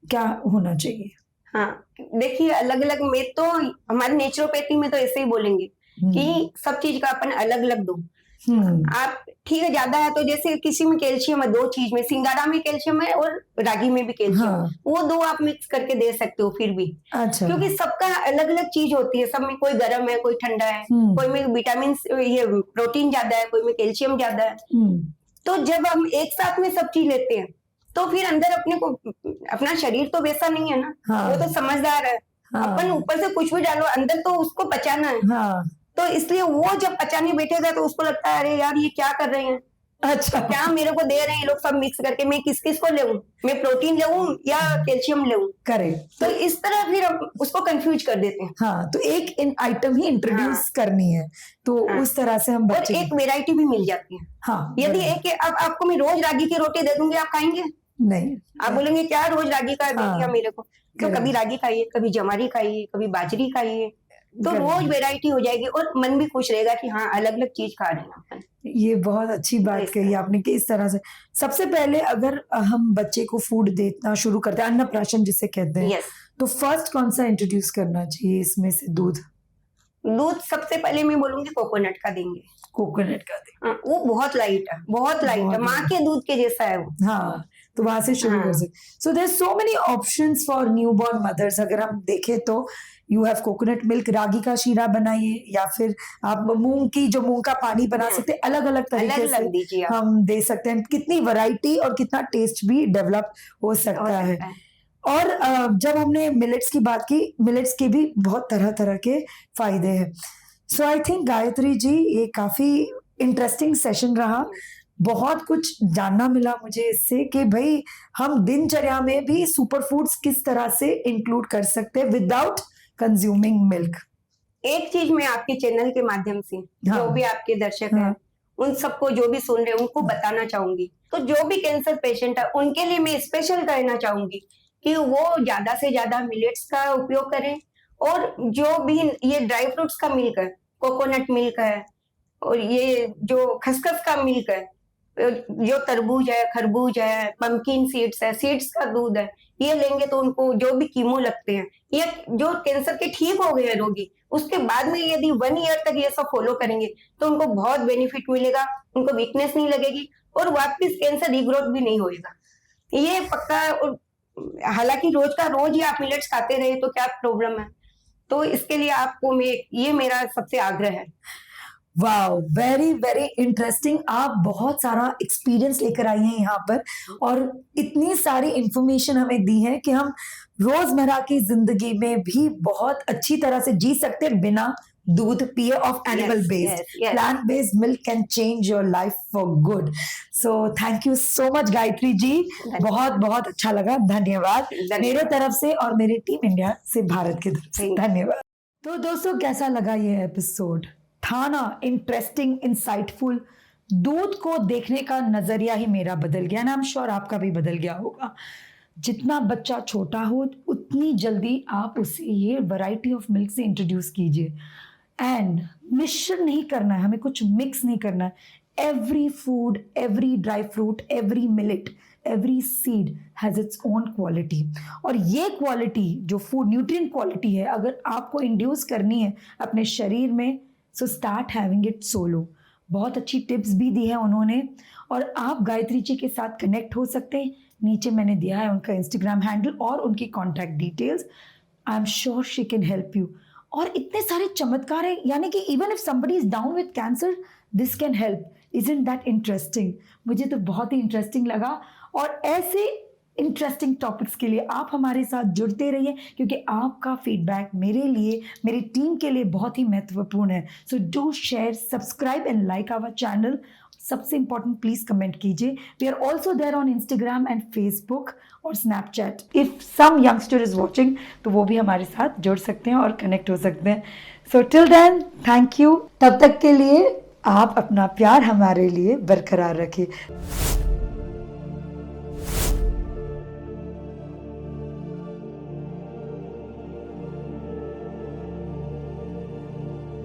क्या होना चाहिए? हाँ, देखिए अलग-अलग में तो हमारे नेचुरोपैथी में तो ऐसे ही बोलेंगे कि सब चीज का अपन अलग-अलग दो। आप ठीक है, ज्यादा है तो जैसे किसी में कैल्शियम है, 2 चीज में, सिंगाड़ा में कैल्शियम है और रागी में भी कैल्शियम, वो 2 आप मिक्स करके दे सकते हो फिर भी। अच्छा। क्योंकि सबका अलग-अलग चीज होती है, सब में कोई गर्म है, कोई ठंडा है, कोई में विटामिन ये प्रोटीन ज्यादा है, कोई में कैल्शियम ज्यादा है। तो जब हम एक साथ में सब चीज लेते हैं तो फिर अंदर अपने को, अपना शरीर तो वैसा नहीं है ना, वो तो समझदार है। अपन ऊपर से कुछ भी डालो, अंदर तो उसको पचाना है। तो इसलिए वो जब पचाने बैठेगा तो उसको लगता है अरे यार ये क्या कर रहे हैं, अच्छा क्या मेरे को दे रहे हैं ये लोग सब मिक्स करके, मैं किस किस को लेऊं, मैं प्रोटीन लेऊं या कैल्शियम लेऊं। करेक्ट। तो इस तरह फिर उसको कंफ्यूज कर देते हैं। हाँ, तो एक आइटम ही इंट्रोड्यूस करनी है, तो उस तरह से हम बच्चे, और एक वेराइटी भी मिल जाती है। हाँ, यदि अब आपको मैं रोज रागी की रोटी दे दूंगी, आप खाएंगे? नहीं, आप बोलेंगे क्या रोज रागी का दे दिया मेरे को। तो कभी रागी खाइए, कभी जवारी खाइए, कभी बाजरी खाइए, तो रोज वैरायटी हो जाएगी और मन भी खुश रहेगा कि हाँ अलग अलग चीज खा रहे हैं अपन। ये बहुत अच्छी बात कही आपने कि इस तरह से सबसे पहले अगर हम बच्चे को फूड देना शुरू करते हैं, अन्नप्राशन जिसे कहते हैं, तो फर्स्ट कौन सा इंट्रोड्यूस करना चाहिए इसमें से? दूध सबसे पहले मैं बोलूंगी कोकोनट का देंगे। कोकोनट का देंगे, वो बहुत लाइट है, बहुत लाइट है, माँ के दूध के जैसा है वो। हाँ, तो वहां से शुरू कर सकते। So there so many options for newborn mothers. अगर हम देखें तो you have coconut milk, ragi का शीरा बनाइए, या फिर आप मूंग का पानी बना सकते हैं। अलग अलग तरीके से हम दे सकते हैं, कितनी वैरायटी और कितना टेस्ट भी डेवलप हो सकता है। और जब हमने मिलेट्स की बात की, मिलेट्स के भी बहुत तरह तरह के फायदे हैं। सो आई थिंक गायत्री जी, ये काफी इंटरेस्टिंग सेशन रहा, बहुत कुछ जानना मिला मुझे इससे कि भाई हम दिनचर्या में भी सुपर फूड्स किस तरह से इंक्लूड कर सकते हैं विदाउट कंज्यूमिंग मिल्क। एक चीज मैं आपके चैनल के माध्यम से जो भी आपके दर्शक हैं, उन सबको जो भी सुन रहे हैं उनको बताना चाहूंगी, तो जो भी कैंसर पेशेंट है उनके लिए मैं स्पेशल कहना चाहूंगी कि वो ज्यादा से ज्यादा मिलेट्स का उपयोग करें, और जो भी ये ड्राई फ्रूट्स का मिल्क है, कोकोनट मिल्क है, और ये जो खसखस का मिल्क है, जो तरबूज है, खरबूज है, पंपकिन सीड्स है, सीड्स का दूध है, ये लेंगे तो उनको जो भी कीमो लगते हैं, ये जो कैंसर के ठीक हो गए हैं रोगी, उसके बाद में यदि 1 ईयर तक ये सब फॉलो करेंगे तो उनको बहुत बेनिफिट मिलेगा, उनको वीकनेस नहीं लगेगी और वापस कैंसर रीग्रोथ भी नहीं होएगा, ये पक्का। हालांकि रोज का रोज ही आप मिलेट्स खाते रहे तो क्या प्रॉब्लम है, तो इसके लिए आपको ये मेरा सबसे आग्रह है। Wow, very very interesting. आप बहुत सारा एक्सपीरियंस लेकर आई हैं यहाँ पर और इतनी सारी इंफॉर्मेशन हमें दी है कि हम रोजमर्रा की जिंदगी में भी बहुत अच्छी तरह से जी सकते हैं बिना दूध पिए of animal based. Plant based milk can change your life for good. So thank you so much Gayatri ji, बहुत बहुत अच्छा लगा। धन्यवाद मेरे तरफ से और मेरी टीम इंडिया से भारत की तरफ से, धन्यवाद। तो दोस्तों, कैसा लगा ये एपिसोड? था ना इंटरेस्टिंग, इंसाइटफुल, दूध को देखने का नजरिया ही मेरा बदल गया ना, आई एम श्योर आपका भी बदल गया होगा। जितना बच्चा छोटा हो उतनी जल्दी आप उसे ये वैरायटी ऑफ मिल्क से इंट्रोड्यूस कीजिए। एंड मिश्रण नहीं करना है, हमें कुछ मिक्स नहीं करना है। Every food, every dry fruit, every millet, every seed has its own quality. और ये क्वालिटी जो फूड न्यूट्रिएंट क्वालिटी है, अगर आपको इंड्यूस करनी है अपने शरीर में, so start having it solo. बहुत अच्छी टिप्स भी दी है उन्होंने, और आप गायत्री जी के साथ कनेक्ट हो सकते हैं। नीचे मैंने दिया है उनका इंस्टाग्राम हैंडल और उनकी contact details. I am sure she can help you. और इतने सारे चमत्कार है, यानी कि even if somebody is down with cancer, this can help. Isn't that interesting? मुझे तो बहुत ही इंटरेस्टिंग लगा। और ऐसे इंटरेस्टिंग टॉपिक्स के लिए आप हमारे साथ जुड़ते रहिए, क्योंकि आपका फीडबैक मेरे लिए, मेरी टीम के लिए बहुत ही महत्वपूर्ण है। So do share, subscribe and like our channel. सबसे इंपॉर्टेंट, प्लीज कमेंट कीजिए। We are also there on Instagram and Facebook और Snapchat. If some youngster is watching, तो वो भी हमारे साथ जुड़ सकते हैं और कनेक्ट हो सकते हैं। So till then, thank you. तब तक के लिए आप अपना प्यार हमारे लिए बरकरार रखिए।